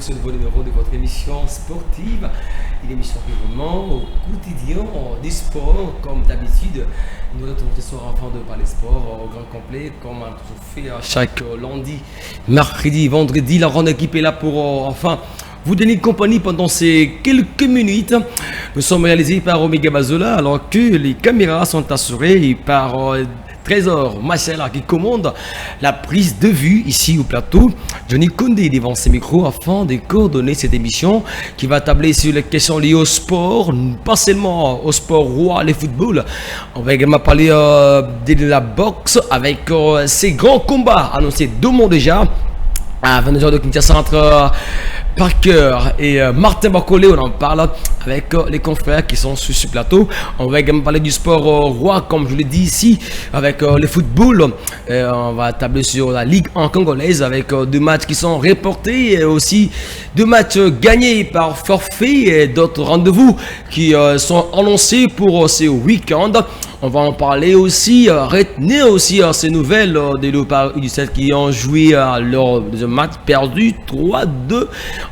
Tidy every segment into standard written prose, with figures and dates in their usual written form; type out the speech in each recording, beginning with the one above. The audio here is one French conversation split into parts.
ce nouveau numéro de votre émission sportive. Une émission vraiment au quotidien du sport, comme d'habitude. Nous retrouvons ce soir afin de parler sport au grand complet, comme on a toujours fait chaque lundi, mercredi, vendredi. La grande équipe est là pour enfin vous donner compagnie pendant ces quelques minutes. Nous sommes réalisés par Omega Bazola, alors que les caméras sont assurées par Trésor Marcella qui commande la prise de vue ici au plateau. Johnny Condé devant ses micros afin de coordonner cette émission qui va tabler sur les questions liées au sport, pas seulement au sport roi, le football. On va également parler de la boxe avec ces grands combats annoncés deux mois déjà. À 22h de Kinshasa entre Parker et Martin Bacolé, on en parle avec les confrères qui sont sur ce plateau. On va également parler du sport roi, comme je l'ai dit ici, avec le football. On va tabler sur la Ligue en congolaise avec deux matchs qui sont reportés et aussi deux matchs gagnés par forfait et d'autres rendez-vous qui sont annoncés pour ce week-end. On va en parler aussi, retenir aussi ces nouvelles des Léopards U17 qui ont joué leur deuxième match perdu 3-2.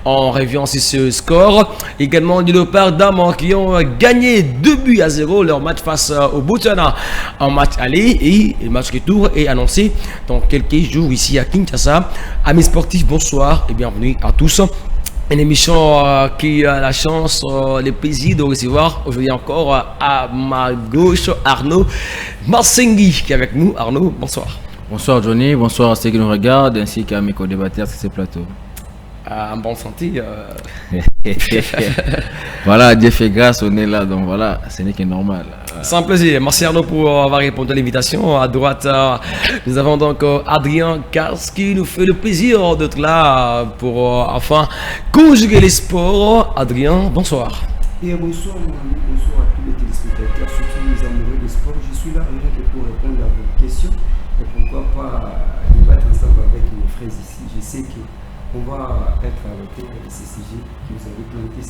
On revient sur ce score. Également des Léopards dames qui ont gagné 2-0 leur match face au Botswana en match aller, et le match retour est annoncé dans quelques jours ici à Kinshasa. Amis sportifs, bonsoir et bienvenue à tous. Une émission qui a la chance, le plaisir de recevoir aujourd'hui encore à ma gauche Arnaud Marsengui qui est avec nous. Arnaud, bonsoir. Bonsoir Johnny, bonsoir à ceux qui nous regardent ainsi qu'à mes co-débatteurs sur ce plateau. En bonne santé. Voilà, Dieu fait grâce, on est là, donc voilà, ce n'est que normal. Sans plaisir. Merci Arnaud pour avoir répondu à l'invitation. À droite, nous avons donc Adrien Kars qui nous fait le plaisir d'être là pour enfin conjuguer les sports. Adrien, bonsoir. Et bonsoir mon ami, bonsoir à tous les téléspectateurs, surtout les amoureux de sport. Je suis là rien que pour répondre à vos questions et pourquoi pas débattre ensemble avec mes frères ici. Je sais qu'on va être avec ces sujets que vous avez plantés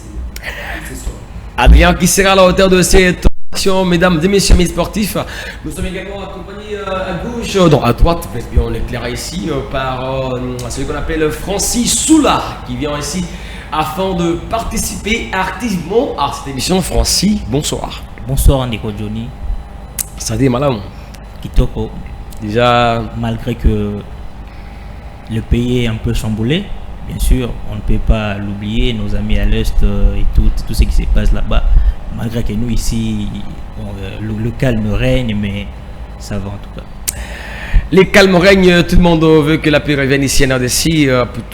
ce soir. Adrien qui sera à la hauteur de cette action, mesdames et messieurs, mes sportifs. Nous sommes également accompagnés à gauche, non à droite, on est clair ici, par celui qu'on appelle Francis Soula qui vient ici afin de participer activement à cette émission. Francis, bonsoir. Bonsoir Nico Johnny. Ça dit madame. Kitoko. Déjà. Malgré que le pays est un peu chamboulé, bien sûr, on ne peut pas l'oublier, nos amis à l'Est et tout ce qui se passe là-bas. Malgré que nous ici, le calme règne, mais ça va en tout cas. Les calmes règnent, tout le monde veut que la paix revienne ici en RDC,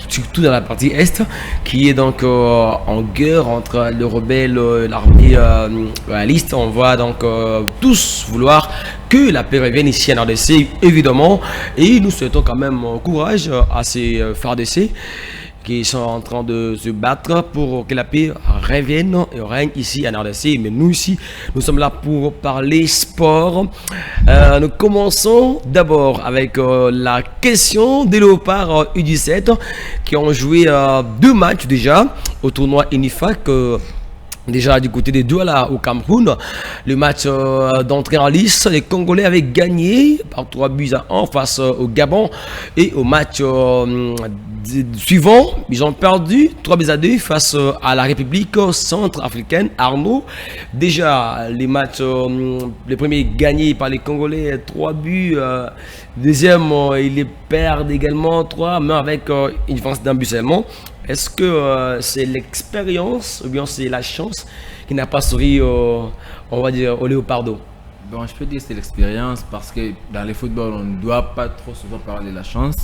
surtout dans la partie Est, qui est donc en guerre entre le rebelle, l'armée réaliste. On va donc tous vouloir que la paix revienne ici en RDC, évidemment, et nous souhaitons quand même courage à ces FARDC qui sont en train de se battre pour que la paix revienne et règne ici en RDC. Mais nous ici, nous sommes là pour parler sport. Nous commençons d'abord avec la question des Léopards U17 qui ont joué deux matchs déjà au tournoi UNIFAC. Déjà du côté des Douala au Cameroun, le match d'entrée en lice, les Congolais avaient gagné par 3-1 face au Gabon, et au match suivant, ils ont perdu 3-2 face à la République centrafricaine. Arnaud, déjà les matchs, les premiers gagnés par les Congolais 3 buts, deuxième ils les perdent également 3, mais avec une différence d'un but seulement. Est-ce que c'est l'expérience ou bien c'est la chance qui n'a pas souri on va dire, au Léopardo? Bon, je peux dire que c'est l'expérience parce que dans le football, on ne doit pas trop souvent parler de la chance.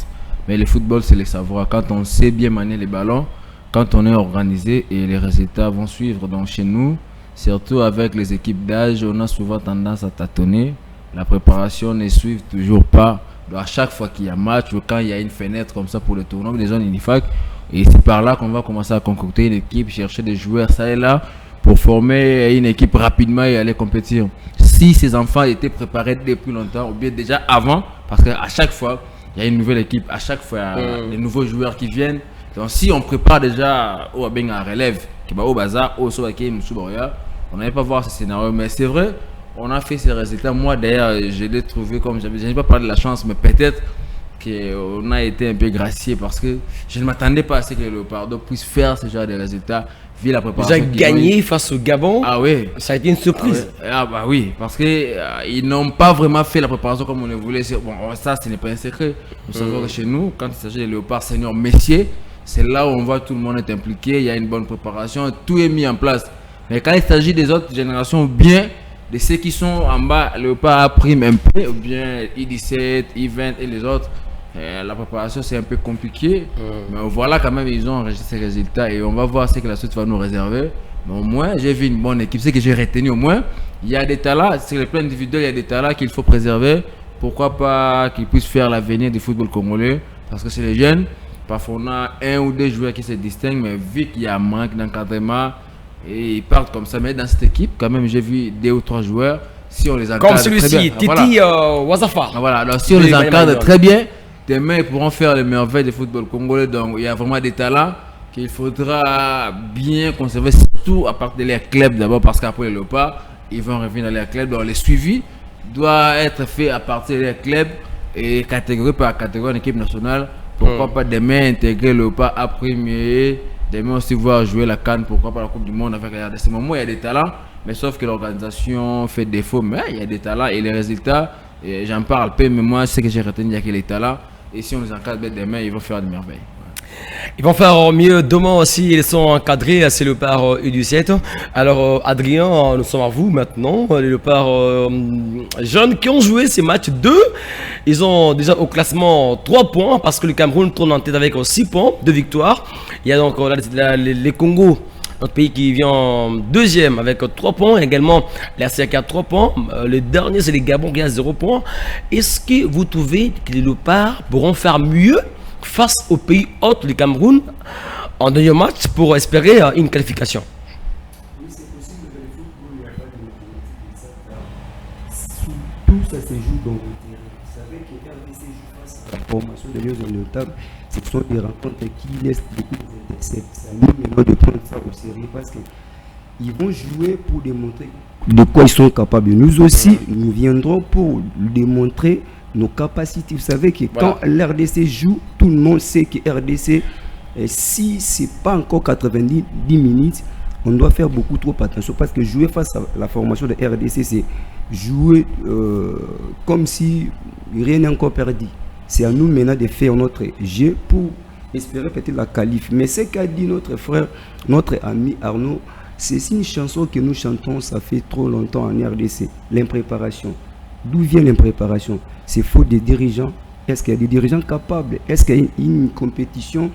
Mais le football, c'est le savoir. Quand on sait bien manier les ballons, quand on est organisé et les résultats vont suivre. Donc chez nous, surtout avec les équipes d'âge, on a souvent tendance à tâtonner. La préparation ne suit toujours pas. Donc à chaque fois qu'il y a match ou quand il y a une fenêtre comme ça pour le tournoi des zones UNIFAC, et c'est par là qu'on va commencer à concocter une équipe, chercher des joueurs ça et là pour former une équipe rapidement et aller compétir. Si ces enfants étaient préparés depuis longtemps ou bien déjà avant, parce qu'à chaque fois il y a une nouvelle équipe, à chaque fois il y a des nouveaux joueurs qui viennent. Donc si on prépare déjà au relève, qui va au bazar, au Sobake, on n'allait pas voir ce scénario. Mais c'est vrai, on a fait ces résultats. Moi d'ailleurs, je l'ai trouvé comme je n'ai pas parlé de la chance, mais peut-être qu'on a été un peu gracié parce que je ne m'attendais pas à ce que les Léopards puissent faire ce genre de résultats vu la préparation. Déjà gagné face au Gabon, ah oui, ça a été une surprise. Bah oui, parce que ils n'ont pas vraiment fait la préparation comme on le voulait. Bon, ça, ce n'est pas un secret. Nous savons que chez nous, quand il s'agit des Léopards seniors Messier, c'est là où on voit tout le monde est impliqué, il y a une bonne préparation, tout est mis en place. Mais quand il s'agit des autres générations, bien de ceux qui sont en bas, Léopard A prime MP, ou bien I17, I20 et les autres, la préparation c'est un peu compliqué. Mais voilà, quand même, ils ont enregistré ces résultats et on va voir ce que la suite va nous réserver. Mais au moins, j'ai vu une bonne équipe. Ce que j'ai retenu, au moins, il y a des talents, sur le plan individuel, il y a des talents qu'il faut préserver. Pourquoi pas qu'ils puissent faire l'avenir du football congolais? Parce que c'est les jeunes. Parfois, on a un ou deux joueurs qui se distinguent, mais vu qu'il y a un manque d'encadrement, et ils partent comme ça. Mais dans cette équipe, quand même, j'ai vu 2 ou 3 joueurs. Si on les encadre comme celui-ci, Titi Wazafa. Voilà, alors si on les encadre très bien, demain, ils pourront faire les merveilles du football congolais. Donc, il y a vraiment des talents qu'il faudra bien conserver, surtout à partir de leur club d'abord, parce qu'après les Léopards, ils vont revenir dans leur club. Donc, le suivi doit être fait à partir de leur club et catégorie par catégorie en équipe nationale. Pourquoi pas demain intégrer le pas à premier, demain aussi voir jouer la CAN, pourquoi pas la Coupe du Monde avec la RDC. Moment, il y a des talents, mais sauf que l'organisation fait défaut. Mais il y a des talents et les résultats, j'en parle peu, mais moi, ce que j'ai retenu, il y a que les talents. Et si on les encadre demain, ils vont faire des merveilles. Ils vont faire mieux demain aussi, ils sont encadrés, c'est le par U17. Alors Adrien, nous sommes à vous maintenant, les Léopards jeunes qui ont joué ces matchs 2. Ils ont déjà au classement 3 points parce que le Cameroun tourne en tête avec 6 points, 2 victoires. Il y a donc les Congo, notre pays qui vient deuxième avec 3 points, également la RCA qui a 3 points. Le dernier c'est les Gabon qui a 0 points. Est-ce que vous trouvez que les Léopards pourront faire mieux face au pays hôte du Cameroun en dernier match pour espérer une qualification? Oui, c'est possible que le football, il n'y a pas de mathématiques exactes. Tout ça se joue dans le terrain. Vous savez que RDC joue face à la formation de lieux notables. Ce sont des rencontres qui laissent beaucoup d'intercepts. Ça nous maintenant de prendre ça au sérieux parce qu'ils vont jouer pour démontrer de quoi ils sont capables. Nous aussi, nous viendrons pour démontrer nos capacités. Vous savez que quand l'RDC joue, tout le monde sait que RDC, si ce n'est pas encore 90 minutes, on doit faire beaucoup trop attention parce que jouer face à la formation de RDC, c'est jouer comme si rien n'est encore perdu. C'est à nous maintenant de faire notre jeu pour espérer peut-être la qualif. Mais ce qu'a dit notre frère, notre ami Arnaud, c'est une chanson que nous chantons, ça fait trop longtemps en RDC, l'impréparation. D'où vient l'impréparation? C'est faute des dirigeants. Est-ce qu'il y a des dirigeants capables? Est-ce qu'il y a une compétition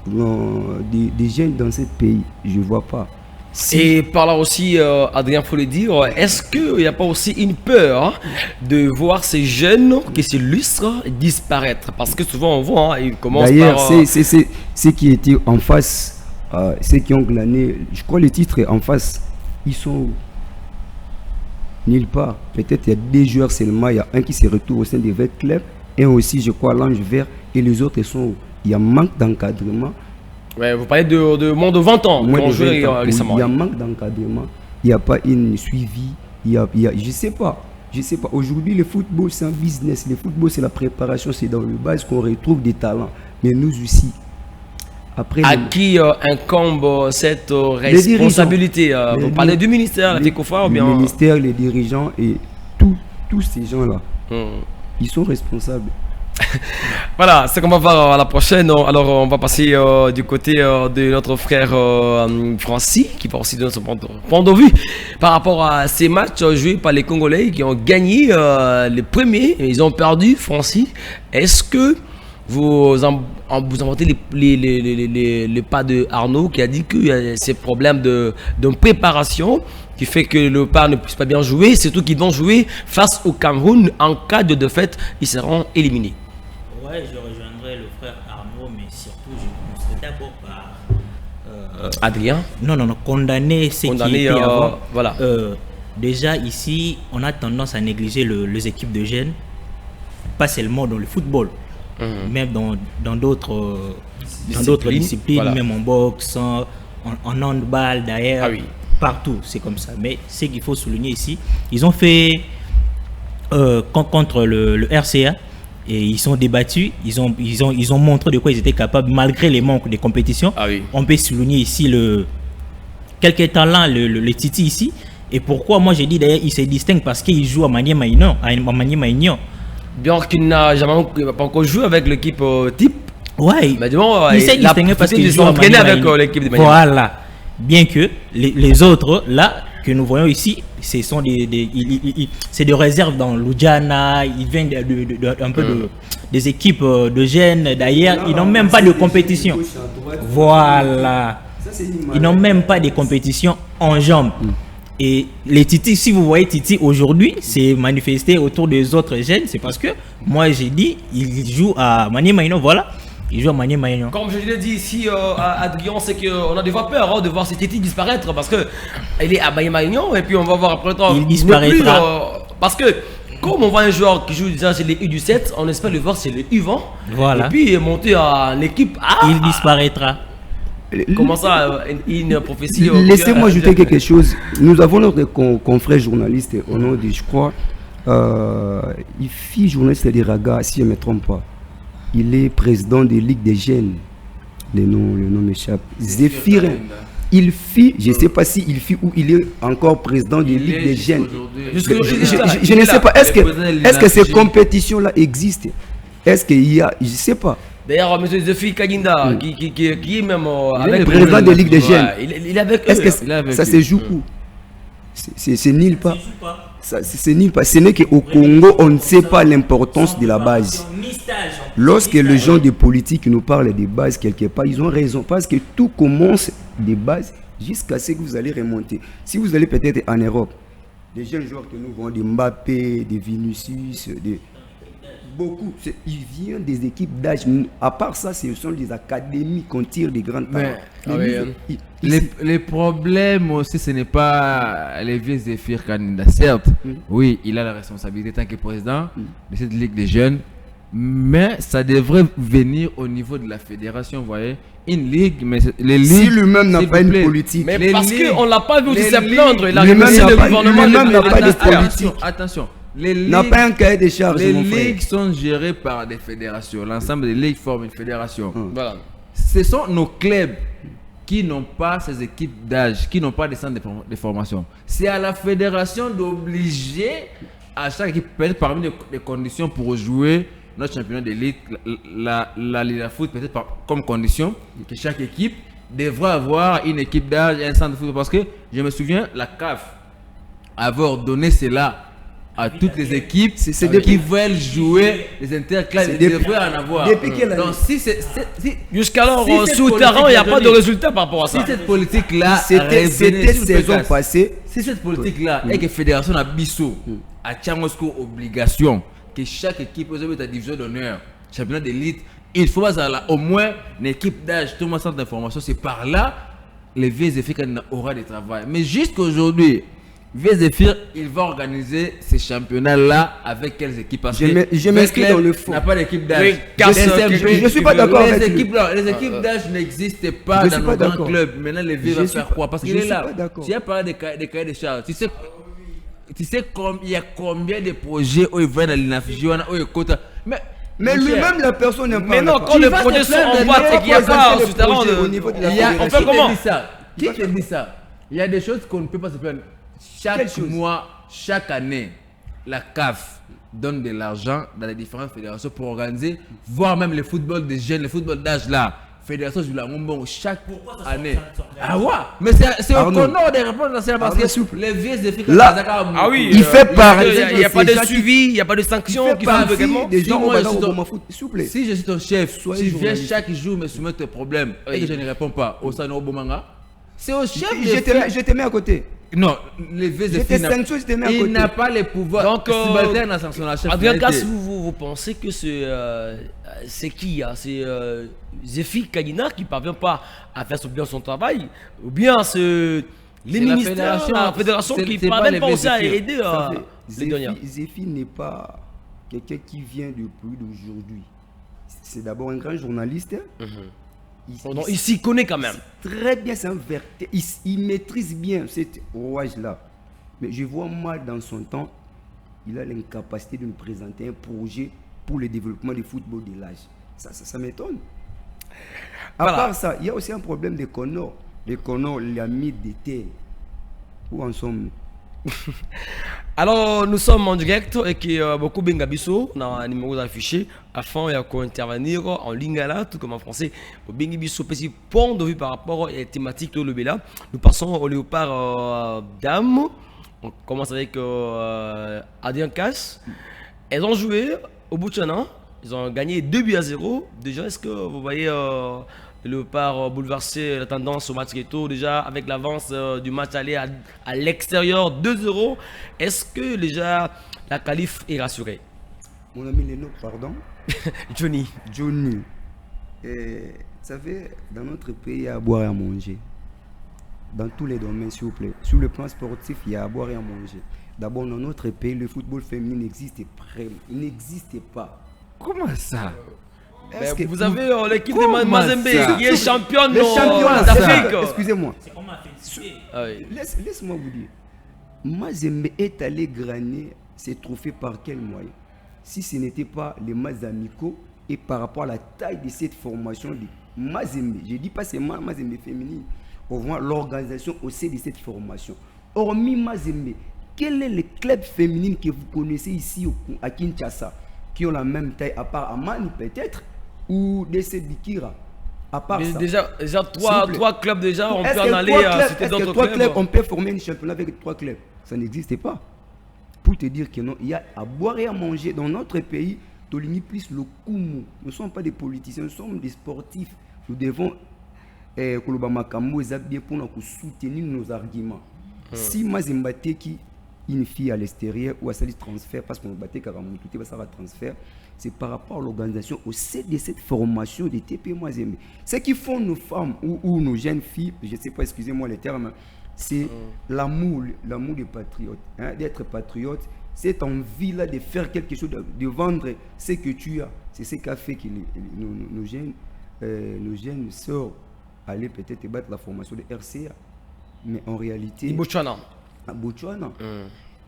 des jeunes dans ce pays? Je ne vois pas. Et par là aussi, Adrien, il faut le dire, est-ce qu'il n'y a pas aussi une peur de voir ces jeunes qui s'illustrent disparaître? Parce que souvent on voit, ils commencent d'ailleurs, par... c'est ceux qui étaient en face, ceux qui ont glané, je crois le titre est en face, ils sont où? Nulle part. Peut-être il y a 2 joueurs seulement, il y a un qui se retrouve au sein des Verts Club, et aussi je crois l'Ange Vert, et les autres sont où? Il y a manque d'encadrement. Ouais, vous parlez de moins de 20 ans, Moins qui ont de joué 20 ans. récemment. Il y a manque d'encadrement, il n'y a pas une suivi, je sais pas. Aujourd'hui le football c'est un business, le football c'est la préparation, c'est dans le base qu'on retrouve des talents. Mais nous aussi, après à qui incombe cette responsabilité? Vous parlez du ministère, la FECOFA ou bien... Le ministère, les dirigeants et tous ces gens-là, ils sont responsables. Voilà, c'est qu'on va voir à la prochaine. Alors, on va passer du côté de notre frère Francis, qui va aussi donner son point de vue par rapport à ces matchs joués par les Congolais qui ont gagné les premiers. Ils ont perdu, Francis. Est-ce que vous inventez les pas de Arnaud qui a dit qu'il y a ces problèmes de préparation qui fait que le pas ne puisse pas bien jouer, surtout qu'ils vont jouer face au Cameroun. En cas de défaite, ils seront éliminés. Ouais, je rejoindrai le frère Arnaud, mais surtout je commencerai d'abord par Adrien. Non, condamner ce qui était avant. Voilà. Déjà ici, on a tendance à négliger les équipes de jeunes, pas seulement dans le football, même dans d'autres disciplines, voilà. Même en boxe, en handball d'ailleurs, partout, c'est comme ça. Mais ce qu'il faut souligner ici, ils ont fait contre le RCA, Et ils sont débattus, ils ont montré de quoi ils étaient capables malgré les manques de compétition. Ah oui. On peut souligner ici quelques talents, le Titi ici. Et pourquoi moi j'ai dit d'ailleurs il se distingue parce qu'il joue à Maniema Union. Bien qu'il n'a pas encore joué avec l'équipe type. Ouais. Mais bon, il s'est distingué parce qu'il joue à entraîné Maniema avec Union. l'équipe de Maniema. Voilà. Bien que les autres là que nous voyons ici, ce sont c'est des réserves dans l'Ujana, ils viennent un peu des équipes de jeunes d'ailleurs, ils n'ont même pas de compétition. Voilà. Ils n'ont même pas de compétition en jambes. Et les Titi, si vous voyez Titi aujourd'hui, c'est manifesté autour des autres jeunes, c'est parce que moi j'ai dit, il joue à Maniema Union, voilà. Il joue à Maniema Union. Comme je l'ai dit ici à Adrien, c'est qu'on a des fois peur de voir ces Titi disparaître parce qu'il est à Maniema Union et puis on va voir après le temps. Il disparaîtra. Parce que comme on voit un joueur qui joue déjà chez les U17, on espère le voir chez les U20. Voilà. Et puis monter à l'équipe A. Il disparaîtra. Comment ça, une prophétie? Laissez-moi ajouter quelque chose. Nous avons notre confrère journaliste, au nom de, je crois, il fit journaliste de Raga, si je ne me trompe pas. Il est président de Ligue des Jeunes. Le nom m'échappe. Zéphirin. Il fit, je ne sais pas s'il fit ou il est encore président de Ligue des Jeunes. Je ne sais pas. Est-ce que ces compétitions-là existent? Est-ce qu'il y a, je ne sais pas. D'ailleurs, M. Zephi Kaghinda, qui est même avec le président de Ligue des Jeunes. Il est avec eux. Est-ce que ça se joue où? C'est nul pas. C'est nul pas. Ce n'est qu'au Congo, on ne sait pas l'importance de la base. Lorsque les gens de politique nous parlent des bases quelque part, ils ont raison. Parce que tout commence des bases jusqu'à ce que vous allez remonter. Si vous allez peut-être en Europe, les jeunes joueurs que nous voyons, des Mbappé, des Vinicius, beaucoup, ils viennent des équipes d'âge. À part ça, ce sont des académies qu'on tire des grands talents. Les problèmes aussi, ce n'est pas les vieux Zéphyr Kaghinda. Certes, oui, il a la responsabilité tant que président de cette Ligue des jeunes, mais ça devrait venir au niveau de la fédération, vous voyez. Une ligue, mais les ligues. Si lui-même n'a pas une politique. Mais parce qu'on ne l'a pas vu aussi se plaindre, il a lui-même remercié le n'a gouvernement. pas de politique. Attention. N'a pas un cahier de charges. Les ligues sont gérées par des fédérations. L'ensemble des ligues forment une fédération. Voilà. Ce sont nos clubs qui n'ont pas ces équipes d'âge, qui n'ont pas des centres de formation. C'est à la fédération d'obliger à chaque équipe, peut-être parmi les conditions pour jouer notre championnat d'élite, la Liga Foot, peut-être comme condition que chaque équipe devrait avoir une équipe d'âge et un centre de foot. Parce que je me souviens, la CAF avait ordonné cela à toutes les équipes qui veulent jouer les interclubs. Ils devraient en avoir. Donc si jusqu'alors, sous-terrain, il n'y a pas de résultat par rapport à ça. Si cette politique-là, c'était saison passée. Si cette politique-là est que la fédération a bissou, à Tchamosko obligation que chaque équipe ait ta division d'honneur, championnat d'élite, il faut au moins une équipe d'âge, tout le monde centre d'information. C'est par là les vieux effets qu'on aura de travail. Mais jusqu'aujourd'hui, Zéphyr, il va organiser ces championnats-là avec quelles équipes? Parce que je m'inscris dans le fond. N'a pas d'équipe d'âge. Je ne suis pas d'accord avec lui. Les équipes d'âge n'existent pas dans nos grands clubs. Maintenant, les vieux vont faire quoi? Parce qu'il est là. Tu as parlé des cahiers de charges. Tu sais il y a combien de projets où ils viennent à l'INAFJ, où ils cotent. Mais lui-même, la personne n'est pas. Mais non, quand les projets sont en boîte et qu'il n'y a pas un souterrain au niveau de la on fait comment? Qui te dit ça? Il y a des choses qu'on ne peut pas se plaindre. Chaque mois, chaque année, la CAF donne de l'argent dans les différentes fédérations pour organiser, voire même le football des jeunes, le football d'âge là. Fédération du Lamombon chaque année. Ah ouais? Mais c'est au Conor de répondre à ça parce que les vieux défis là, ah oui, il fait partie. Il n'y a pas de suivi, il n'y a pas de sanctions qui sont également. Des gens s'il vous plaît. Si je suis ton chef, tu viens chaque jour me soumettre tes problèmes et que je ne réponds pas au Sano Bomanga, c'est au chef. Je te mets à côté. Non, les vieux défis. Il n'a pas les pouvoirs. Donc, Adrien Casse, vous pensez que c'est qui? C'est Zéphi Kaghinda qui ne parvient pas à faire bien son travail? Ou bien c'est les ministères, la fédération qui ne parvient pas aussi à aider les derniers? Zéphi n'est pas quelqu'un qui vient depuis d'aujourd'hui. C'est d'abord un grand journaliste. Il s'y connaît quand même. Très bien, c'est un verté. Il maîtrise bien cet rouage-là. Mais je vois mal dans son temps, il a l'incapacité de nous présenter un projet pour le développement du football de l'âge. Ça m'étonne. À Voilà. part ça, il y a aussi un problème de Connor. Les Connor, la mythe de terre. Où en sommes-nous? Alors, nous sommes en direct et que beaucoup Bengabiso, on a un numéro affiché afin d'intervenir en lingala, tout comme en français. Bengabiso, petit point de vue par rapport à la thématique de l'Obéla. Nous passons au léopard dame. On commence avec Adrien Casse. Elles ont joué au bout de an. Ils ont gagné 2-0. Déjà, est-ce que vous voyez le léopard bouleverser la tendance au match retour déjà avec l'avance du match aller à l'extérieur 2-0? Est-ce que déjà la qualif est rassurée? Mon ami Leno, pardon. Johnny. Johnny. Vous savez, dans notre pays, il y a à boire et à manger. Dans tous les domaines, s'il vous plaît. Sur le plan sportif, il y a à boire et à manger. D'abord, dans notre pays, le football féminin n'existe pas. Il n'existe pas. Comment ça? Est-ce que Vous avez l'équipe de Comment Mazembe ça? qui est championne les champions d'Afrique. Excusez-moi. C'est comment féliciter. Ah oui. Laisse-moi vous dire. Mazembe est allé gagner ses trophées par quel moyen? Si ce n'était pas les matchs amicaux et par rapport à la taille de cette formation de Mazembe. Je ne dis pas seulement Mazembe féminine. On voit l'organisation au sein de cette formation. Hormis Mazembe, quel est le club féminin que vous connaissez ici à Kinshasa qui ont la même taille, à part Amani peut-être, ou DC Bikira? À part Mais ça. déjà S'il vous trois plaît. clubs déjà, on Est-ce peut en que aller citer est-ce que d'autres trois clubs. clubs, on peut former un championnat avec 3 clubs? Ça n'existe pas. Pour te dire que non, il y a à boire et à manger dans notre pays. Tolini plus le Koumou. Nous ne sommes pas des politiciens, nous sommes des sportifs. Nous devons Koloba Makambo bien pour nous soutenir nos arguments. Si Mazembateki une fille à l'extérieur ou à sa transfert parce qu'on battait Karamoutou, ça va transfert, c'est par rapport à l'organisation au sein de cette formation de TP Mazembe. Ce qui font nos femmes ou nos jeunes filles, je ne sais pas, excusez-moi les termes, c'est l'amour des patriotes, hein, d'être patriote, cette envie-là de faire quelque chose, de vendre ce que tu as. C'est ce qu'a fait que nos jeunes sœurs allaient peut-être battre la formation de RCA. Mais en réalité, Botswana. à Botswana,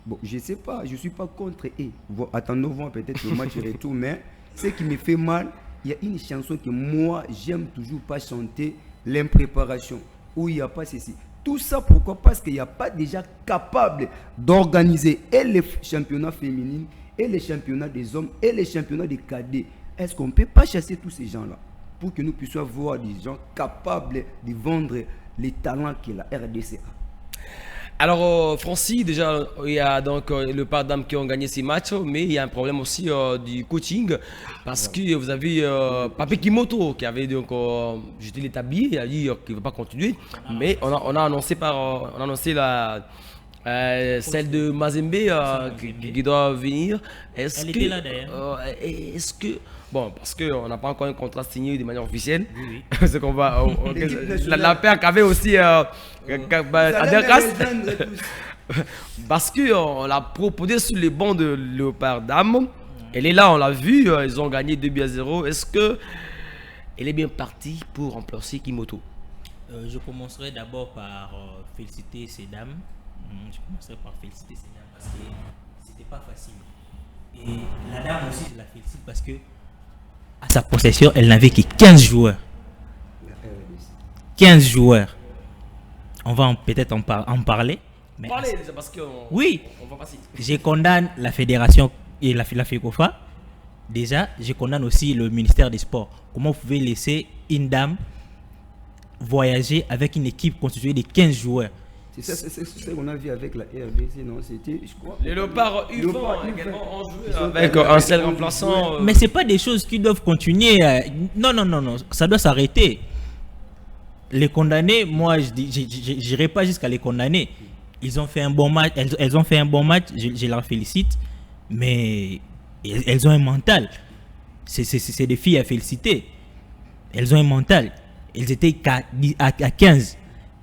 bon, je ne sais pas, je ne suis pas contre eux. Attendons voir peut-être le match retour, mais ce qui me fait mal, il y a une chanson que moi, j'aime toujours pas chanter, l'impréparation, où il n'y a pas ceci. Tout ça, pourquoi? Parce qu'il n'y a pas déjà capable d'organiser et les championnats féminins, et les championnats des hommes, et les championnats des cadets. Est-ce qu'on ne peut pas chasser tous ces gens-là pour que nous puissions avoir des gens capables de vendre les talents que la RDC a? Alors, Francis, déjà, il y a donc le par dames qui ont gagné ces matchs, mais il y a un problème aussi du coaching, parce que vous avez Pape Kimoto qui avait donc jeté l'établi, il a dit qu'il ne va pas continuer, mais on a annoncé celle de Mazembe qui doit venir. Elle était là d'ailleurs. Est-ce que... Bon, parce qu'on n'a pas encore un contrat signé de manière officielle. Oui. C'est qu'on va... L'équipe nationale. la paire qu'avait aussi... parce qu'on l'a proposé sur les bancs de Léopard Dame. Elle est là, on l'a vu. Ils ont gagné 2-0. Est-ce que elle est bien partie pour remplacer Kimoto? Je commencerai d'abord par féliciter ces dames. Je commencerai par féliciter ces dames parce que c'était pas facile. Et la dame aussi, je la félicite parce que à sa possession, elle n'avait que 15 joueurs. 15 joueurs. On va peut-être en parler. Mais Parlez déjà parce que oui, on va passer. je condamne la fédération et la FECOFA. Déjà, je condamne aussi le ministère des Sports. Comment vous pouvez laisser une dame voyager avec une équipe constituée de 15 joueurs? C'est ce qu'on a vu avec la RDC, non? C'était, je crois. Les Léopards U20 Léopards également ont joué Ils sont avec avec un la seul R12. remplaçant. Mais c'est pas des choses qui doivent continuer. Non, ça doit s'arrêter. Les condamner, moi, je n'irai pas jusqu'à les condamner. Ils ont fait un bon match. Elles ont fait un bon match. Je leur félicite. Mais elles ont un mental. C'est des filles à féliciter. Elles ont un mental. Elles étaient à 15.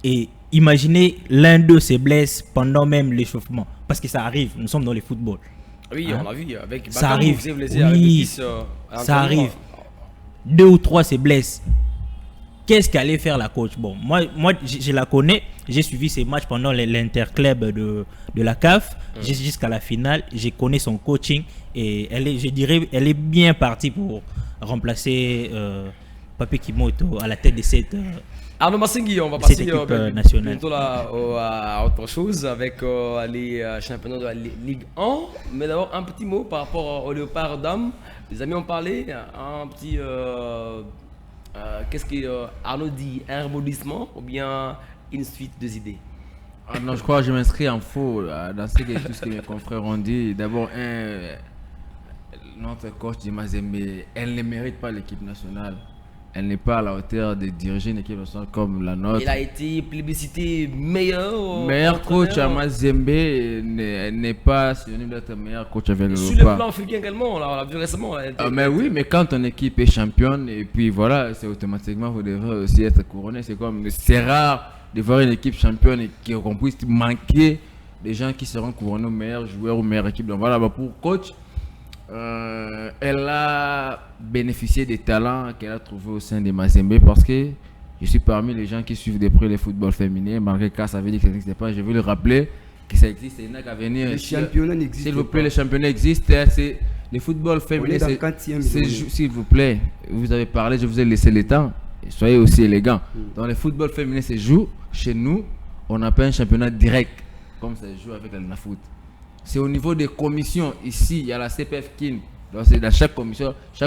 Et imaginez l'un d'eux se blesse pendant même l'échauffement. Parce que ça arrive. Nous sommes dans le football. Oui, Hein? on l'a vu avec Ça Bakam, arrive. vous avez Oui, avec le fils, ça arrive. 2 ou 3 se blessent. qu'est-ce qu'allait faire la coach? Bon, moi je la connais, j'ai suivi ses matchs pendant l'interclub de la CAF jusqu'à la finale, je connais son coaching et elle est bien partie pour remplacer Pape Kimoto à la tête de cette Arnaud Massingui, on va passer nationale. bientôt là, à autre chose avec les championnats de la Ligue 1. Mais d'abord, un petit mot par rapport au Léopard Dame. Les amis ont parlé, un petit... qu'est-ce que Arnaud dit? Un rebondissement ou bien une suite des idées? Non, je crois que je m'inscris en faux dans tout ce que mes confrères ont dit. D'abord, notre coach dit Mazembe, elle ne mérite pas l'équipe nationale. Elle n'est pas à la hauteur de diriger une équipe nationale comme la nôtre. Il a été plébiscité meilleur coach à Mazembe, n'est pas synonyme d'être meilleur coach avec le Sur le plan africain également, on l'a vu récemment. Mais oui, mais quand ton équipe est championne, et puis voilà, c'est automatiquement, vous devrez aussi être couronné. C'est rare de voir une équipe championne et qu'on puisse manquer des gens qui seront couronnés aux meilleurs joueurs ou meilleures équipes. Donc voilà, pour coach, elle a bénéficié des talents qu'elle a trouvés au sein de Mazembe parce que je suis parmi les gens qui suivent de près le football féminin. Malgré que ça veut dire que ça n'existe pas, je veux le rappeler que ça existe. Il n'a qu'à venir. Les championnats n'existent pas. S'il vous plaît, les championnats existent. C'est le football féminin. S'il vous plaît, vous avez parlé, je vous ai laissé le temps. Soyez aussi élégants. Dans le football féminin, se joue chez nous. On n'a pas un championnat direct comme ça se joue avec la Nafoot. C'est au niveau des commissions. Ici, il y a la CPF Kin. Donc, c'est dans chaque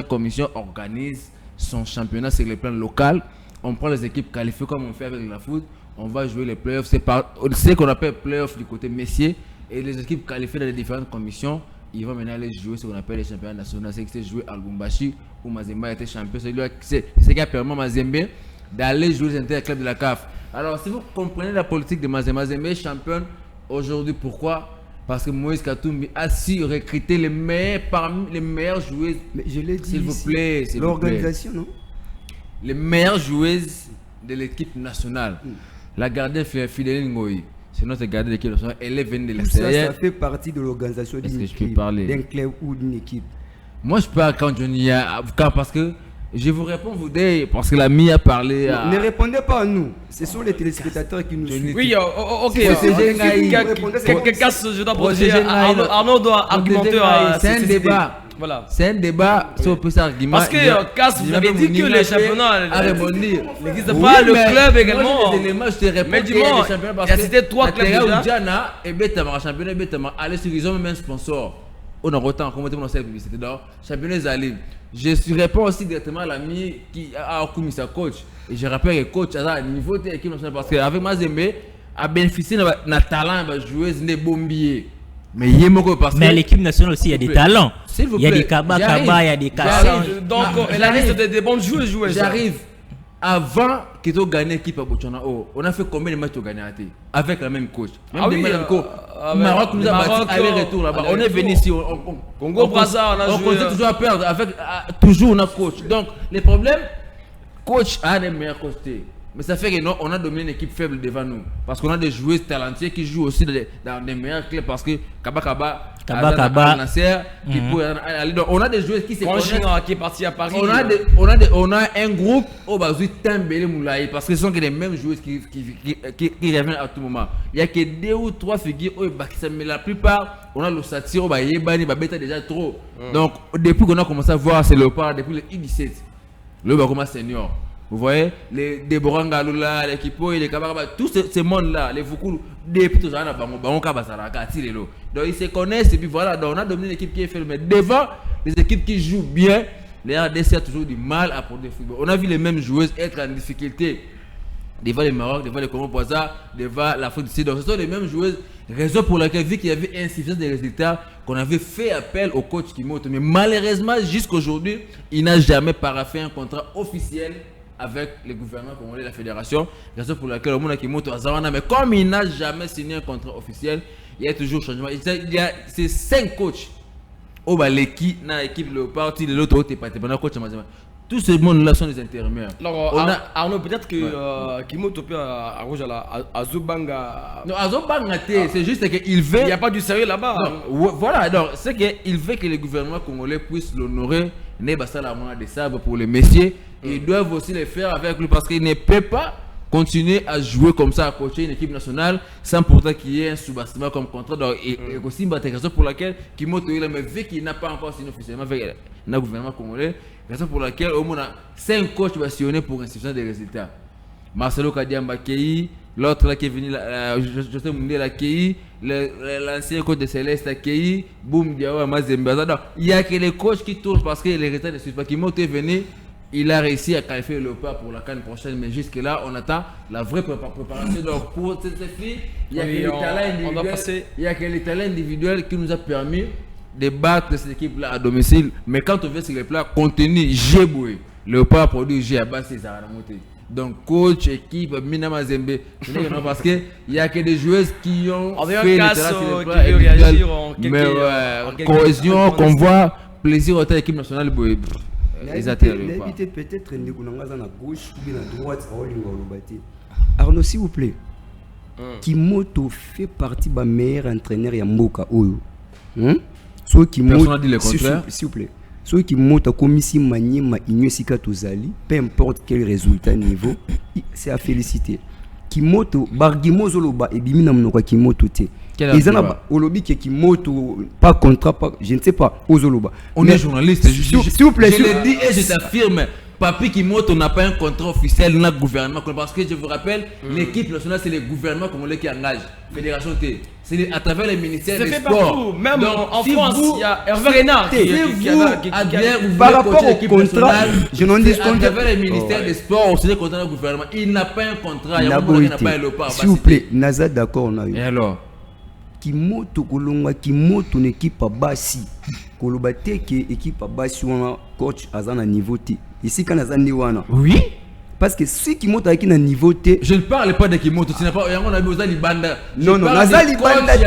commission organise son championnat sur le plan local. On prend les équipes qualifiées comme on fait avec la foot. On va jouer les playoffs. C'est ce qu'on appelle playoffs du côté messier. Et les équipes qualifiées dans les différentes commissions, ils vont maintenant aller jouer ce qu'on appelle les championnats nationaux. C'est que c'est joué à Lubumbashi où Mazembe a été champion. C'est ce qui a permis à Mazembe d'aller jouer les interclubs de la CAF. Alors, si vous comprenez la politique de Mazembe, Mazembe est championne aujourd'hui. Pourquoi? Parce que Moïse Katumbi a su recruter les meilleurs parmi les meilleures joueuses. Mais je l'ai dit, s'il vous plaît, l'organisation, non? Les meilleures joueuses de l'équipe nationale. La gardienne Fidèle Ngoï, c'est notre gardienne de l'équipe nationale. Elle est venue de l'extérieur. Ça fait partie de l'organisation d'un club ou d'une équipe. Moi, je parle quand je n'y ai parce que je vous réponds, vous dites, parce que l'ami a parlé. Ne répondez pas à nous. Ce sont les téléspectateurs qui nous suivent. Oui, ok. Je dois protéger. Arnaud doit argumenter. C'est un débat. Voilà. C'est un débat sur cet argument. Parce que Cass, vous avez dit que les championnats n'existent oui, pas, le club également. Moi, je te réponds. Mais dis-moi, il y a cité 3 clubs déjà. Diana et Betama, championnat Betama, allez sur ils ont même un sponsor. On a autant, comment on sait la publicité d'or. Championnat Zali. Je réponds aussi directement à l'ami qui a commis sa coach. Et je rappelle que coach a un niveau de l'équipe nationale parce qu'avec Mazembe, a bénéficié d'un talent de joueuse de bombier. Mais à l'équipe nationale aussi, il y a des talents. Il y a des Kaba, il y a des Kassa. Donc, la liste des bonnes joueuses. J'arrive. Avant qu'ils aient gagné l'équipe à Botswana, on a fait combien de matchs au gagné avec la même coach? Même des matchs Maroc nous a battu aller-retour là-bas. On est venu ici. Congo-Brazza, on continue toujours à perdre. Toujours on a coach. Donc, les problèmes, coach a des meilleurs côtés. Mais ça fait que non, on a dominé une équipe faible devant nous. Parce qu'on a des joueurs talentueux qui jouent aussi dans des meilleurs clubs. Parce que Kaba, Nasser, on a des joueurs qui se connaissent. Qui est parti à Paris. On a un groupe au Bazoui Tambélé Moulaye. Parce que ce sont les mêmes joueurs qui reviennent à tout moment. Il n'y a que 2 ou 3 figures au Bakissa. Mais la plupart, on a le Satiro, Yébani, Babeta déjà trop. Donc, depuis qu'on a commencé à voir, c'est Léopard, depuis le I-17, le Bakoma Senior. Vous voyez, les Deborah Ngaloula, les Kipo, les Kababa, tous ces mondes-là, les Foukoulou, depuis tout ça, donc ils se connaissent et puis voilà, donc on a dominé l'équipe qui est faite. Mais devant les équipes qui jouent bien, les RDC a toujours du mal à produire le football. On a vu les mêmes joueuses être en difficulté devant les Maroc, devant les Congo-Brazza, devant l'Afrique du Sud. Donc ce sont les mêmes joueuses, raison pour laquelle, vu qu'il y avait insuffisance des résultats, qu'on avait fait appel au coach Kimoto. Mais malheureusement, jusqu'aujourd'hui, il n'a jamais paraphé un contrat officiel avec le gouvernement congolais et la fédération, raison pour laquelle au monde qui monte à Zawana, mais comme il n'a jamais signé un contrat officiel, il y a toujours changement. Il y a ces 5 coachs au Baleki, dans l'équipe Léopard, de l'autre côté, pas de coach. Tout ce monde-là sont des intérimaires. Alors, Arnaud, peut-être que Kimoto peut arranger à Zobanga. Non, à Zobanga, c'est juste qu'il veut. Il n'y a pas du sérieux là-bas. Voilà, alors c'est qu'il veut que le gouvernement congolais puisse l'honorer. Nebasa la main de sable pour les messieurs. Ils doivent aussi le faire avec lui parce qu'il ne peut pas continuer à jouer comme ça, à coacher une équipe nationale sans pourtant qu'il y ait un sous-bastiment comme contrat. Donc, et aussi une raison pour laquelle Kimoto, mais vu qu'il n'a pas encore signé officiellement avec le gouvernement congolais, raison pour laquelle au moins 5 coachs vont sillonner pour institution des résultats. Marcelo Kadiamba Kei, l'autre là qui est venu, José Moundé la Kei, l'ancien coach de Céleste la Kei, Boum Diawa Mazembe. Il y a que les coachs qui tournent parce que les résultats ne suivent pas. Kimoto est venu. Il a réussi à qualifier le pas pour la CAN prochaine, mais jusque-là, on attend la vraie préparation. Donc, pour cette fille, il y a que les talents individuels qui nous a permis de battre cette équipe-là à domicile. Mais quand on vient sur les plats, contenu, j'ai boué. Le pas produit, j'ai abassé, ça a remonté. Donc, coach, équipe, Minama Zembe, parce qu'il n'y a que des joueuses qui ont fait les talents sur les plats individuels. Mais cohésion, convoi, plaisir à l'équipe nationale. Peut-être à gauche ou bien à droite. Arnaud, s'il vous plaît, Kimoto fait partie des meilleurs entraîneurs à Mboka. Personne n'a dit le contraire. S'il vous plaît, ceux qui montent comme si Maniema Ignosika Tozali, peu importe quel résultat niveau, c'est à féliciter. Kimoto, Bargimo Zoloba et Bimina Mnoka Kimoto te. Ils ont Olobi qui Kimoto, pas contrat, pas, je ne sais pas, Ozoloba. On est journaliste, s'il vous plaît. Je le dis et je t'affirme. Papi Kimoto n'a pas un contrat officiel dans le gouvernement. Parce que je vous rappelle, l'équipe nationale, c'est le gouvernement congolais qui engage. Fédération T. C'est à travers les ministères des sports. Même en France, il y a Hervé Renard qui par rapport au contrat, je n'en dis pas. À travers les ministères des sports, on se dit contrat du gouvernement. Il n'a pas un contrat. Il n'a pas le pas. S'il vous plaît, Naza, d'accord, on a eu. Et alors Kimoto Kolonga, Kimoto une équipe à Bassi. Kolobate qui équipe à Bassi, on a coach à un niveau T. Ici, quand Naza Niwana. Oui. Parce que si Kimoto a un niveau T. Je ne parle pas de Kimoto, tu n'as pas. On a besoin de Banda. Non, non, Nazali Banda. Je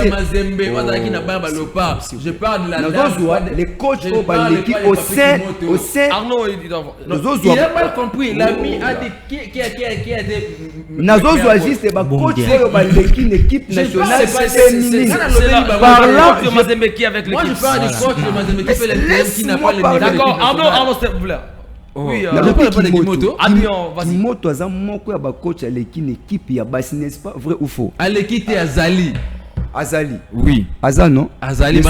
parle de la les coachs de l'équipe au sein. Arnaud, il a mal compris. L'ami a dit qui a des. Nazozwa juste les coachs de l'équipe nationale féminine. Parlant de Mazembe qui avec l'équipe. Moi, je parle du coach de Mazembe qui fait les qui n'a pas le niveau. D'accord, Arnaud, s'il vous plaît. Oui, Kimoto. Kimoto a un coach à l'équipe ya Bassi, n'est-ce pas vrai ou faux? À l'équipe Azali. Azali. Oui. Azali non. Azali.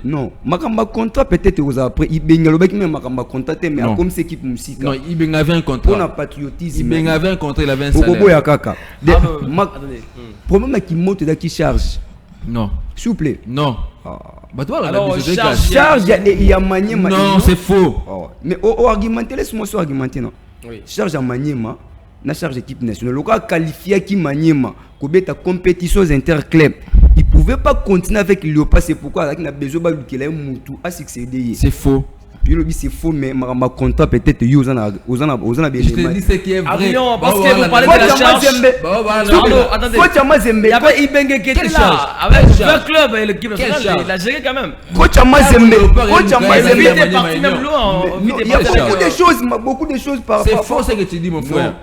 Non. Makamba contrat peut-être aux après. Il benga le bec mais makamba contrat mais comme cette équipe musika. Non, il benga avait un contrat. On a patriotisme. Il benga avait un contrat, il avait un salaire. Bobo ya kaka. Problème à Kimoto da qui charge. Non. S'il vous plaît. Non. Alors, charge il y a Maniema. Non, c'est faux. Mais au argumenter, laisse-moi sur argumenter non. Charge à Maniema, na charge équipe nationale. Le cas qualifié qui Maniema, Kobeta compétitions interclubs. Il pouvait pas continuer avec Léopard, c'est pourquoi il a besoin de qu'il ait un moutou à succéder. C'est faux. C'est faux, mais ma contrat peut-être aux ans je te dis ce qui est vrai. Parce que vous parlez de la charge. Attendez. Il y avait Ibenge qui était là. Avec 20 clubs et l'équipe nationale, il a géré quand même. Coach Amazembe. Il était parti même loin. Il y a beaucoup de choses par rapport. C'est faux ce que tu dis, mon frère.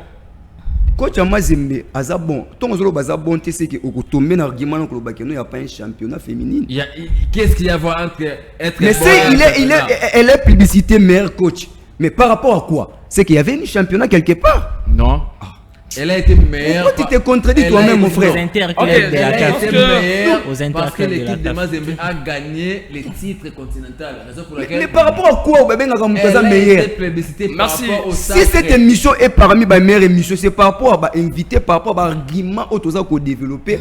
Coach Amazembe, Aza bon. Ton Baza bon, tu sais que au tomber dans l'argument qu'il n'y a pas un championnat féminin. Qu'est-ce qu'il y a à voir entre être. Mais elle est publicité meilleur coach. Mais par rapport à quoi? C'est qu'il y avait un championnat quelque part. Non. Elle a été meilleure. Pourquoi tu t'es contredit toi-même, mon frère? Parce que l'équipe de Mazembe a gagné les titres continentaux. Mais par rapport à quoi? Elle a meilleure. Merci. Si cette émission est parmi les meilleures émissions, c'est par rapport à invité, par rapport à l'argument qu'on a développé.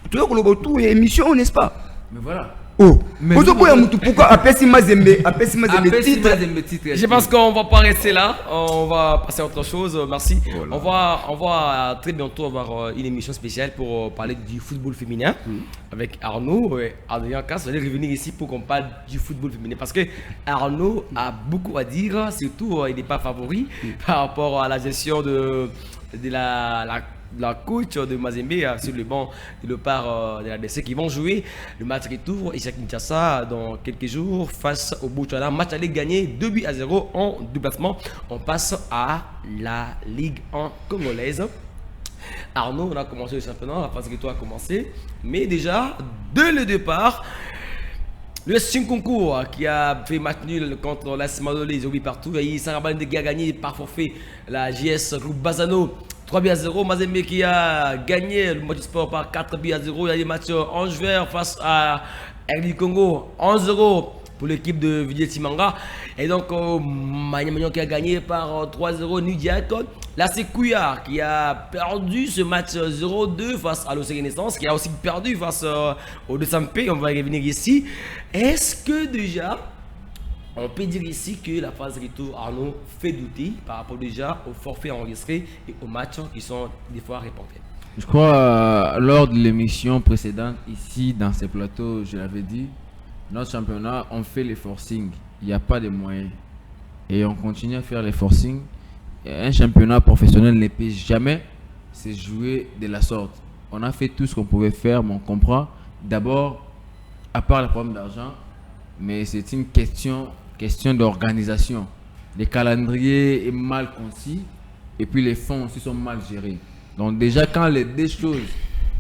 Tout est émission, n'est-ce pas? Mais voilà. Oh, pourquoi Apesi Mazembe titre? Je pense qu'on va pas rester là, on va passer à autre chose. Merci. On va très bientôt avoir une émission spéciale pour parler du football féminin avec Arnaud et Adrien Casse. Vous allez revenir ici pour qu'on parle du football féminin parce que Arnaud a beaucoup à dire, surtout il n'est pas favori par rapport à la gestion de la la coach de Mazembe sur le banc de part de la DC qui vont jouer le match retour Ishak Kinshasa dans quelques jours face au Botswana. Match aller gagné 2-0 en déplacement. On passe à la Ligue 1 congolaise. Arnaud, on a commencé le championnat, la phase retour a commencé, mais déjà dès le départ, le Sinkoncourt qui a fait match nul contre la Simadole, ils ont vu partout. Il y a Sarabane qui a gagné par forfait la JS Groupe Bazano 3-0. Mazembe qui a gagné le match sport par 4-0. Il y a des matchs en juin face à RD Congo 11-0 pour l'équipe de Villiers Timanga. Et donc Magnan qui a gagné par 3-0 Nudiak. La Sekouya qui a perdu ce match 0-2 face à l'OC Renaissance, qui a aussi perdu face au 2MP. On va y revenir ici. Est-ce que déjà on peut dire ici que la phase retour Arnaud fait douter par rapport déjà aux forfaits enregistrés et aux matchs qui sont des fois reportés? Je crois lors de l'émission précédente ici dans ces plateaux, je l'avais dit, notre championnat, on fait les forcings, il n'y a pas de moyens et on continue à faire les forcings. Un championnat professionnel ne peut jamais se jouer de la sorte. On a fait tout ce qu'on pouvait faire, mais on comprend d'abord, à part le problème d'argent, mais c'est une question d'organisation. Le calendrier est mal concis et puis les fonds aussi sont mal gérés. Donc déjà quand les deux choses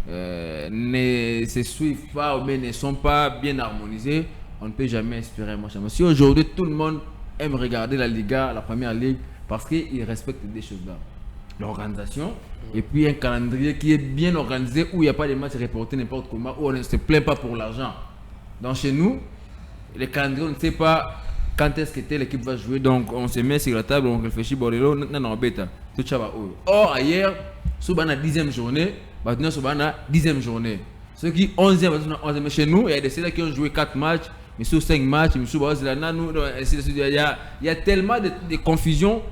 ne se suivent pas ou bien ne sont pas bien harmonisées, on ne peut jamais espérer un match. Si aujourd'hui tout le monde aime regarder la Liga, la première ligue, parce qu'ils respectent des choses là. L'organisation, et puis un calendrier qui est bien organisé, où il n'y a pas de matchs reportés n'importe comment, où on ne se plaint pas pour l'argent. Donc chez nous, les calendriers, on ne sait pas quand est-ce que telle équipe va jouer, donc on se met sur la table, on réfléchit, non, bêta, tout ça va. Or, ailleurs, souvent la 10e journée, maintenant souvent la 10e journée. Ceux qui 11e, mais chez nous, il y a des séries qui ont joué 4 matchs, mais sur 5 matchs, il y a tellement de confusion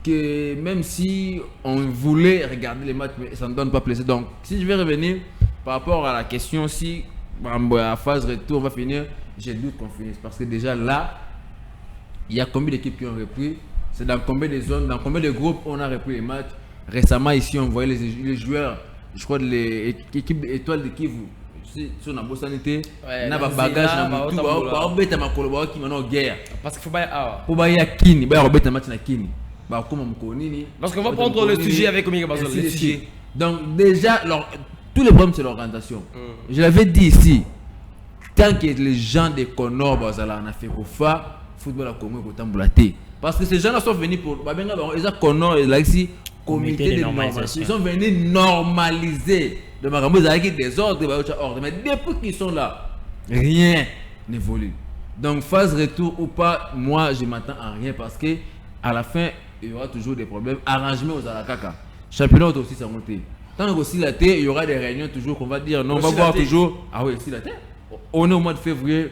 que même si on voulait regarder les matchs, ça ne donne pas plaisir. Donc, si je vais revenir par rapport à la question, si la phase retour va finir, j'ai doute qu'on finisse. Parce que déjà là, il y a combien d'équipes qui ont repris? C'est dans combien de zones, dans combien de groupes on a repris les matchs? Récemment, ici, on voyait les joueurs, je crois, de l'équipe étoile de Kivu. Si on a beau sanité, on a des bagages, on a tout guerre. Parce qu'il faut pas. Pour bailler à Kini, bailler un match à Kini. Parce qu'on va prendre le sujet avec Omega Bazol. Donc, déjà, tous les problèmes, c'est l'organisation. Je l'avais dit ici, tant que les gens de Conor Bazala en Afrique au fa, football à Congo est tambulaté. Parce que ces gens-là sont venus pour. Ils ont Conor et là ici, comité de normalisation. Ils sont venus normaliser. De Marambo, avec des ordres, mais depuis qu'ils sont là, rien n'évolue. Donc, phase retour ou pas, moi je m'attends à rien parce que à la fin, il y aura toujours des problèmes. Arrangement aux Alakaka. Championnat aussi, ça monte. Tant que si la terre, il y aura des réunions toujours qu'on va dire non, on va voir toujours. Ah oui, si la terre. On est au mois de février.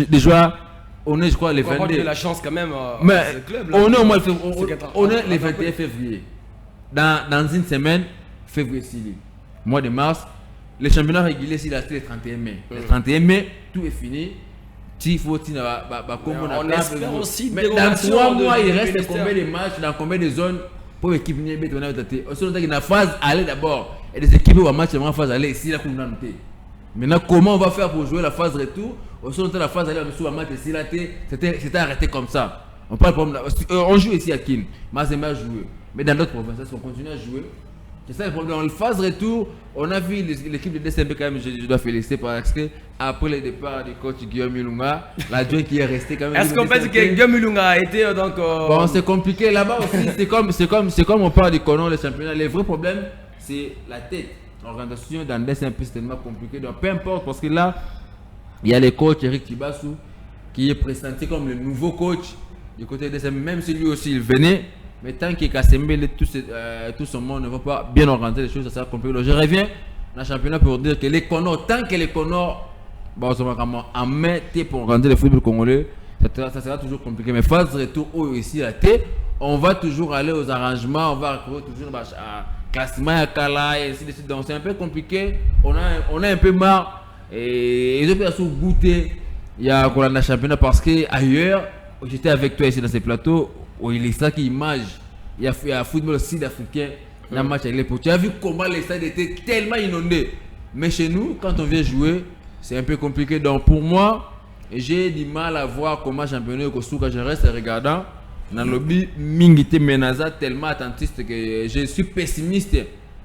Déjà, on est, je crois, les 22. On va la chance quand même. Mais club, on est au mois de février. On est les 21 février. Dans une semaine, février, mois de mars, le championnat régulier, c'est le 31 mai. Le 31 mai, tout est fini. On espère aussi. Mais dans 3 mois, il reste combien de matchs, dans combien de zones pour l'équipe venir mettre en tête. On sait que la phase aller d'abord. Et les équipes vont match en phase aller ici, là, comme on noté. Maintenant, comment on va faire pour jouer la phase retour? On sait que la phase aller, on match ici, là, c'était arrêté comme ça. On parle on joue ici à Kin. Mazembe a joué. Mais dans d'autres provinces, on continue à jouer. C'est ça le problème. Dans le phase retour, on a vu l'équipe de DSMB quand même, je dois féliciter parce que après le départ du coach Guillaume Mulunga, l'adjoint qui est resté quand même. Est-ce qu'on peut dire que Guillaume Mulunga a été donc. Bon, c'est compliqué là-bas aussi. c'est comme on parle du Conon, le championnat. Le vrai problème, c'est la tête. L'organisation dans DSMB, c'est tellement compliqué. Donc peu importe, parce que là, il y a le coach Eric Tibassou qui est présenté comme le nouveau coach du côté de DSMB, même si lui aussi il venait. Mais tant que Kassembe, tout son monde ne va pas bien organiser les choses, ça sera compliqué. Donc, je reviens dans le championnat pour dire que les Conors, tant que les Conors en main pour organiser le football congolais, ça sera toujours compliqué. Mais phase retour ici à T, on va toujours aller aux arrangements, on va retrouver toujours à classement à Kala et ainsi de suite. Donc c'est un peu compliqué. On a un peu marre et ils ont pu goûter. Il y a le championnat parce que ailleurs, j'étais avec toi ici dans ces plateaux. Il y a ça qui image. Il y a un football sud-africain un match avec les potes. Tu as vu comment les stades étaient tellement inondés. Mais chez nous, quand on vient jouer, c'est un peu compliqué. Donc pour moi, j'ai du mal à voir comment championnat au Kosuka. Je reste regardant. Dans le lobby, Mingite Menaza tellement attentiste que je suis pessimiste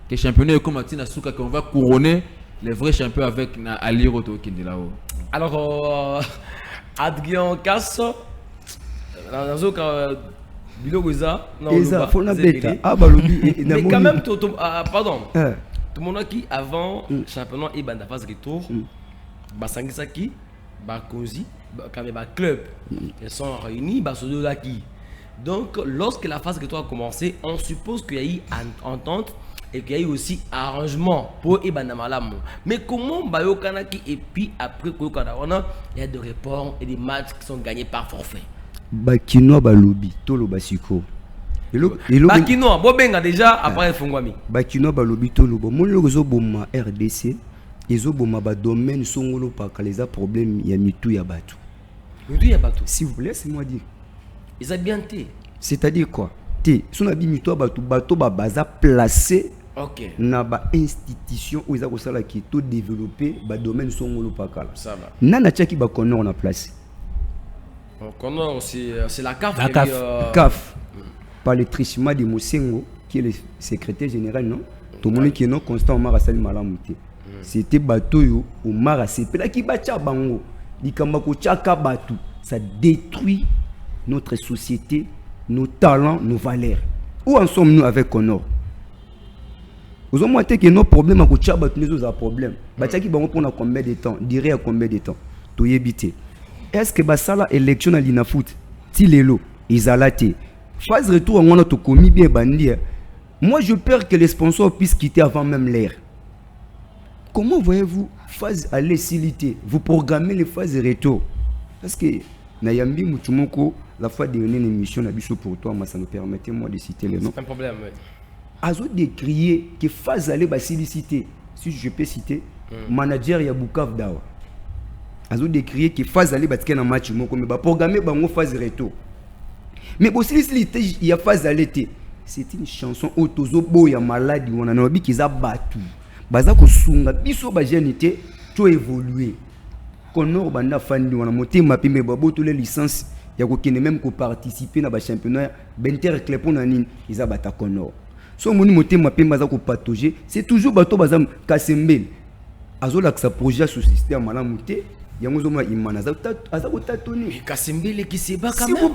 que championnat comme Atina Souka qu'on va couronner les vrais champions avec Ali Roto qui est là-haut. Alors, Adrien Casso, dans un Bilogoza, non, mais quand même, pardon, tout le monde qui avant championnat et dans la phase retour, Basangisaki, Bakozi, club, ils sont réunis, Basodolaki. Donc, lorsque la phase retour a commencé, on suppose qu'il y a eu entente et qu'il y a eu aussi arrangement pour Ibanamalam. Mais comment Bayokanaki et puis après Koyokanarona, il y a des reports et des matchs qui sont gagnés par forfait. Bakino Balobi, Tolo Basiko. Bakino, Bobenga déjà après Fongwami. Bakino Balobi, Tolo. Mon logo Boma RDC, ils ont Boma domaine Songolo par les problèmes, il y a Mitou Yabatu. Mitou Yabatu. S'il vous plaît, laissez-moi dire. Ils ont bien été. C'est-à-dire quoi? Si on a dit Mitou Yabatu, Bato Baza placé. Ok. Na ba institution où ils ont ça qui tout développé, ba domaine Songolo par ça va. Nana Tchaki ba Connor on a placé. Connor c'est la CAF. La CAF. CAF. Par le trichement de Mosengo qui est le secrétaire général, non? Tout le monde qui est non constant Omar Assali Malamouté. C'était Batoyo Omar Assali. Là qui bacha bango, Likambako Tchaka Batu, ça détruit notre société, nos talents, nos valeurs. Où en sommes-nous avec Connor? Vous avez montré que nos problèmes à Tchaka Batu, nous avons un problème. Bachaki bango pour combien de temps? Dirait à combien de temps? Tout y habiter. Est-ce que Basala élection à l'Inafoot, Tilelo, Isalate, phase retour on a tout commis bien bandit. Moi je peur que les sponsors puissent quitter avant même l'ère. Comment voyez-vous phase à l'essilité? Vous programmez les phases retour. Parce que Nayambi Mutumoko, la fois dernière émission Nabiso pour toi, ça nous permettait moi de citer les noms. C'est un problème. Azo décrier que phase à l'essilicité, si je peux citer, manager Yabukav Dawa. Azo décrier que phase aller battre un match moko mais ba programmer bango phase retour. Mais aussi il y a phase aller té. C'est une chanson autozo boya malade on a nobi kiza batu. Baza ko sunga biso ba jeunité to évoluer. Connor banda fandi on a monté ma pimbe babo tous les licences ya ko kene même ko participer na ba championnat Benter Clepon na nini iza bata Connor. So moni monté ma pimbe baza ko patauger, c'est toujours bato baza Kasembele. Azo la sa projet sous système malamuté. S'il vous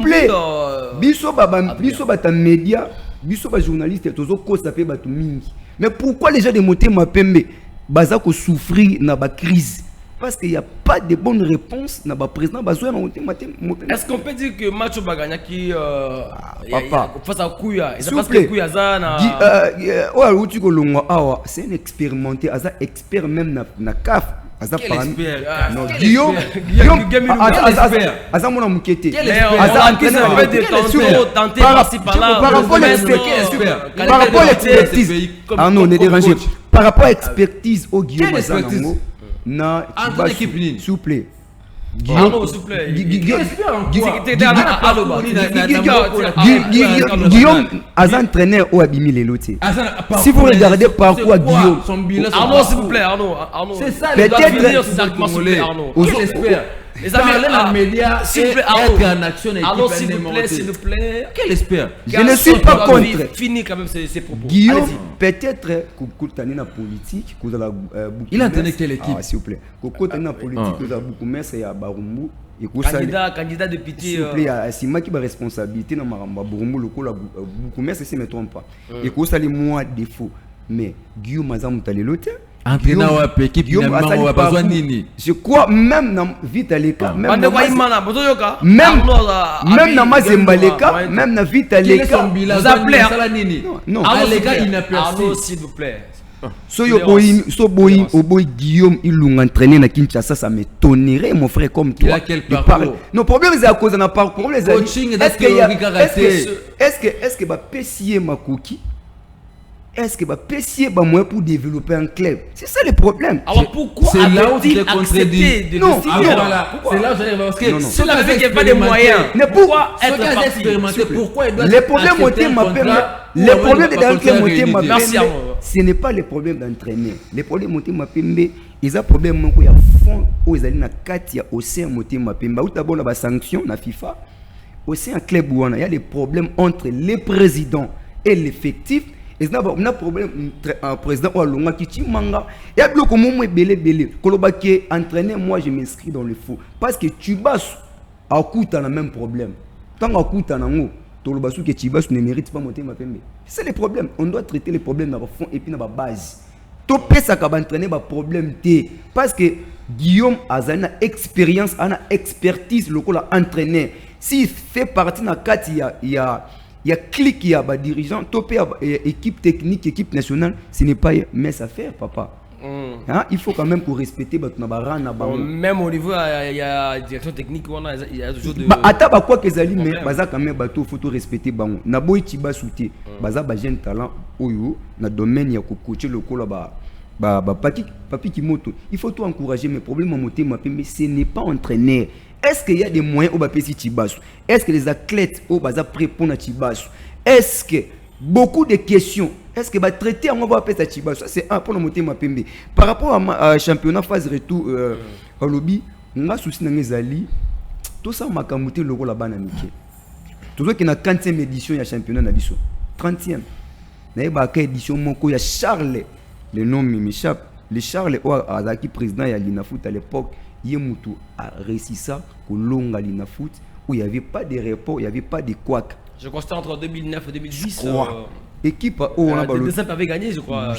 plaît, biso bata média, biso ba journaliste, tozo ko sapé batu mingi. Mais pourquoi les gens de monter ma pembe baza ko souffrir na ba crise? Parce qu'il n'y a pas de bonne réponse na ba président bazoya na monter ma. Est-ce qu'on peut dire que Macho Baganya qui face à Kouya, c'est parce que Kouya zana c'est un expérimenté, aza expert même na CAF. Quel expert? Non, Guillaume, Aza mon amoukété. Par rapport à l'expertise, ah non, on est dérangé. Par rapport à l'expertise au Guillaume Azanango, na s'il vous plaît. Guillaume, s'il vous plaît. Guillaume Azan entraîneur au Abimi les lotis. Si vous regardez par quoi Guillaume, Arnaud, s'il vous plaît, Arnaud. C'est ça, Arnaud. Les amis, la média, s'il vous plaît, être en action s'il vous plaît. Quel espère? Je ne suis pas contre. Fini quand même ces propos. Guillaume, peut-être que la politique, il a entendu quelle équipe? S'il vous plaît. Que la politique, que beaucoup de c'est à Barumbu. Candidat député. S'il vous plaît, c'est moi qui ai la responsabilité dans Maramba Barumbu, beaucoup de si je ne me trompe pas. Et que ça les moins défaut. Mais Guillaume Azam Talelote. Entraîneur ou équipe, je crois même dans Vitaleka, même dans Mazembaleka, même dans Vitaleka, vous appelez non, Arnaud, s'il vous plaît. Boy Guillaume, il l'a entraîné à Kinshasa, ça m'étonnerait, mon frère, comme toi. Il a quel parcours? Non, problème c'est à cause d'un parcours. Coaching, est-ce que Pessie Makoki est-ce que Pessier va moyen pour développer un club? C'est ça le problème. Alors pourquoi c'est là où avait-il tu t'es contredit. accepté de Non, signer? C'est là où j'arrive parce que Non, non. ceux Cela qui veut ont qu'il n'y ait pas de expérimenté, moyens. Mais Pourquoi ceux être qui ont parti? expérimenté, pourquoi ils doivent Les problèmes accepter un contrat ou les avoir problèmes une de contrat Monté réunité. Merci, Mapembe, Arnaud. ce n'est pas les problèmes d'entraîner. Les problèmes Monté Mapembe, ils ont problème où il y a fond où ils allaient na Katia au sein Monté Mapembe. Où d'abord la sanction na FIFA, au sein un club où il y a des problèmes entre les présidents et l'effectif. Et il y a un problème un président ou Longa qui timanga. Il y a beaucoup de belé. Kolobaki entraîner, moi je m'inscris dans le faux parce que tu basses à coup tu as le même problème. Tant à coup tu as un Tolobasu que Chibas ne mérite pas monter ma pembe. C'est le problème. On doit traiter les problèmes dans le fond et puis dans la base. Topé ça va entraîner un problème T. Parce que Guillaume a une expérience, une expertise local à entraîner. S'il fait partie de la carte, il y a clic, il y a dirigeant, topé équipe technique, équipe nationale, ce n'est pas mes affaires, papa. Hein? Il faut quand même pour respecter même au niveau il y a direction technique il y a toujours de ataba quoi que zali mais baza quand même bateau faut respecter bango na boy tiba souté baza ba jeune talent oyo na domaine ya ko coacher le kola ba papi kimoto il faut tout encourager mais problème monter ma mais ce n'est pas entraîneur. Est-ce qu'il y a des moyens au bapesi tibasu? Est-ce que les athlètes au baza prêt pour na tibasu? Est-ce que beaucoup de questions? Est-ce que va traiter on va appeler ça Chibasu? Ça c'est un pour le monter ma pembe. Par rapport à championnat phase retour au lobby, on a souci dans les alliés. Tout ça m'a camuté le rôle là-bas na Mickey. Toujours qu'il y a 40e édition ya championnat na biso. 30e. Na yeba ka édition moko ya Charles. Le nom m'échappe. Le Charles o azaki président ya Linafoot à l'époque, Yemutu a réussi ça ko longa Linafoot où il n'y avait pas de repos, il n'y avait pas de couac. Je constate entre 2009 et 2010. Équipe on a le Desemp avait gagné, je crois.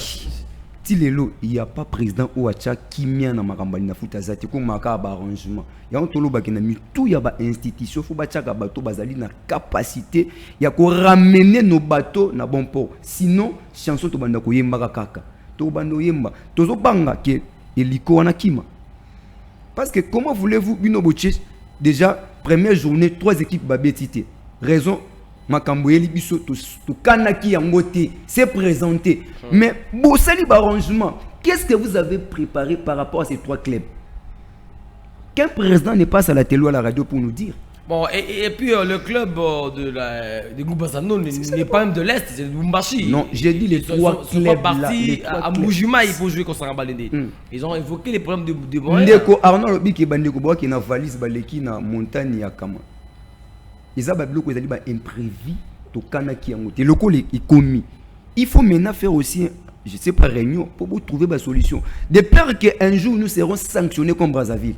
Tilelo, il n'y a pas président Ouacha qui mient dans Marambali na foot azati ko maka ba arrangement. Il y a un tolo ba kina mi tout il y a ba institution faut ba tchaka bateau bazali na capacité il y a ko ramener nos bateaux na bon port. Sinon chanson to banda ko yemba kaka. To bando yemba. Tozo banga ke eliko wana kima. Parce que comment voulez-vous Bino Boche déjà première journée 3 équipes babetité. Raison Makamboyeli biso to kanaki yangote c'est présenté mais bossali arrangement qu'est-ce que vous avez préparé par rapport à ces 3 clubs? Qu'un président ne passe à la télé ou à la radio pour nous dire? Bon et puis le club de Goubazano n'est pas même de l'Est, c'est de Lumbashi. Non, j'ai dit les 3 clubs là. Partis à Moujima, il faut jouer contre Sangabalende. Ils ont évoqué les problèmes de moyens. Ndeko Arnaud lobi ke bandeko boa ki na valise baleki na montagne ya Kama. Ils ont imprévu to kanaki yangote le col est commis. Il faut maintenant faire aussi je sais pas réunion pour vous trouver la solution de peur qu'un jour nous serons sanctionnés comme Brazzaville.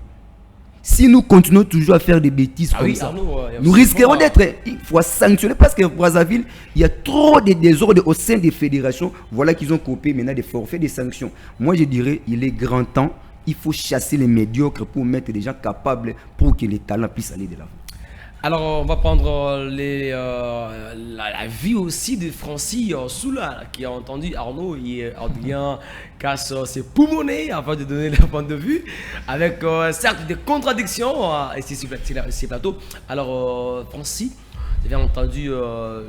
Si nous continuons toujours à faire des bêtises comme ça, nous risquerons d'être sanctionnés parce que Brazzaville, il y a trop de désordre au sein des fédérations. Voilà qu'ils ont coupé maintenant des forfaits, des sanctions. Moi je dirais il est grand temps, il faut chasser les médiocres pour mettre des gens capables pour que les talents puissent aller de l'avant. Alors, on va prendre la vie aussi de Francis Soula, qui a entendu Arnaud et Adrien casse ses poumonnets afin de donner leur point de vue, avec certes des contradictions ici sur ces plateaux. Alors, Francis, vous avez entendu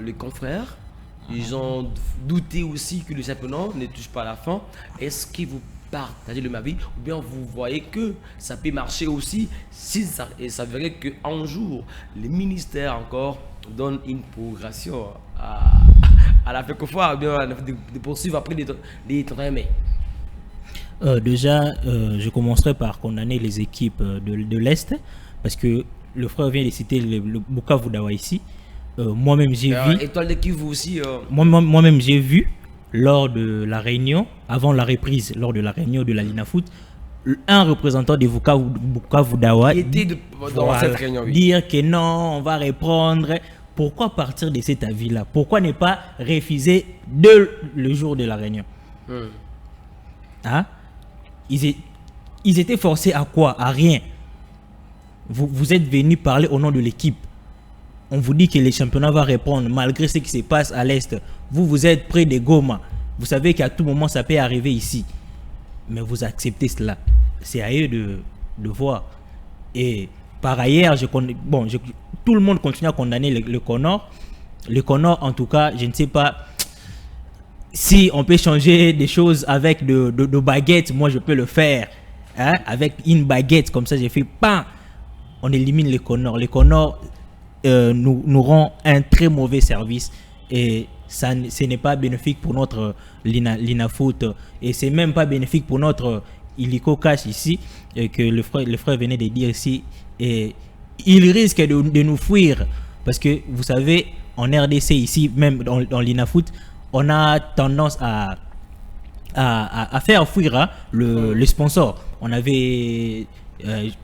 les confrères, ils ont douté aussi que le championnat ne touche pas à la fin. Est-ce qu'ils vous partager le Mavi ou bien vous voyez que ça peut marcher aussi si ça s'avérait qu'un jour les ministères encore donnent une progression à la FECOFOA ou bien de poursuivre après les tournées. Déjà, je commencerai par condamner les équipes de l'Est parce que le frère vient de citer le Bukavu Dawa ici. Moi-même j'ai vu. Étoile de Kivu aussi. Moi-même j'ai vu. Lors de la réunion, avant la reprise, lors de la réunion de la Linafoot, un représentant de Bukavu Dawa cette réunion, dire que non, on va reprendre. Pourquoi partir de cet avis-là? Pourquoi ne pas refuser le jour de la réunion? Hein? Ils étaient forcés à quoi? À rien. Vous êtes venus parler au nom de l'équipe. On vous dit que le championnat va répondre malgré ce qui se passe à l'Est. Vous êtes près de Goma. Vous savez qu'à tout moment, ça peut arriver ici. Mais vous acceptez cela. C'est à eux de voir. Et par ailleurs, tout le monde continue à condamner le Conor. Le Conor, en tout cas, je ne sais pas. si on peut changer des choses avec de baguettes, moi je peux le faire. Hein? Avec une baguette, comme ça j'ai fait pain. On élimine les Connors. Les Connors nous rend un très mauvais service. Et ça, ce n'est pas bénéfique pour notre Linafoot. Et c'est même pas bénéfique pour notre Illico Cash ici, que le frère venait de dire ici. Et il risque de nous fuir. Parce que vous savez, en RDC ici, même dans Linafoot, on a tendance à faire fuir hein, le sponsor. On avait,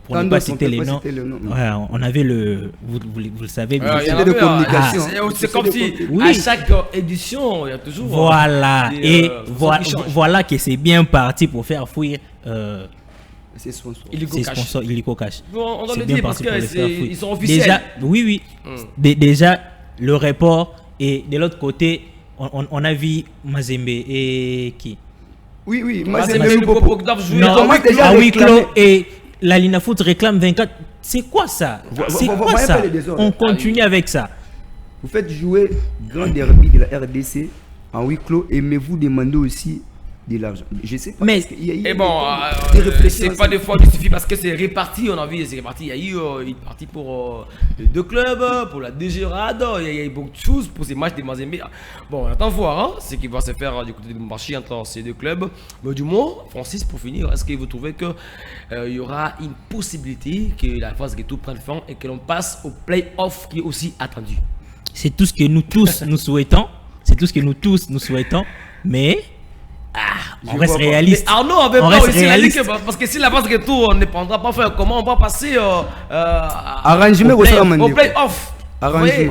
pour ne pas citer les noms, ouais, on avait vous le savez. De communication. C'est comme si à chaque édition, il y a toujours. Voilà, et voilà que c'est bien parti pour faire fuir. C'est sponsor. Illico Cash. On doit le dire parce qu'ils sont officiels. Déjà, oui. Déjà, le report, et de l'autre côté, on a vu Mazembe et qui? Oui, Mazembe à huis clos et la Linafoot réclame 24. C'est quoi ça? On continue avec ça. Vous faites jouer grand derby de la RDC en huis clos et mais vous demandez aussi de l'argent. Je sais pas. Mais c'est pas des fois il suffit parce que c'est réparti. On a vu c'est réparti. Il y a eu une partie pour les deux clubs, pour la DGRAD. Il y a eu beaucoup de choses pour ces matchs des Mazembe. Bon, on attend voir hein, ce qui va se faire du côté du marché entre ces deux clubs. Mais du moins, Francis, pour finir, est-ce que vous trouvez que il y aura une possibilité que la phase tout prenne fin et que l'on passe au play-off qui est aussi attendu? C'est tout ce que nous tous nous souhaitons. C'est tout ce que nous tous nous souhaitons. Mais on reste réaliste. Arnaud avait pas aussi réaliste parce que si la phase retour on ne prendra pas faire, comment on va passer arrangement au play-off?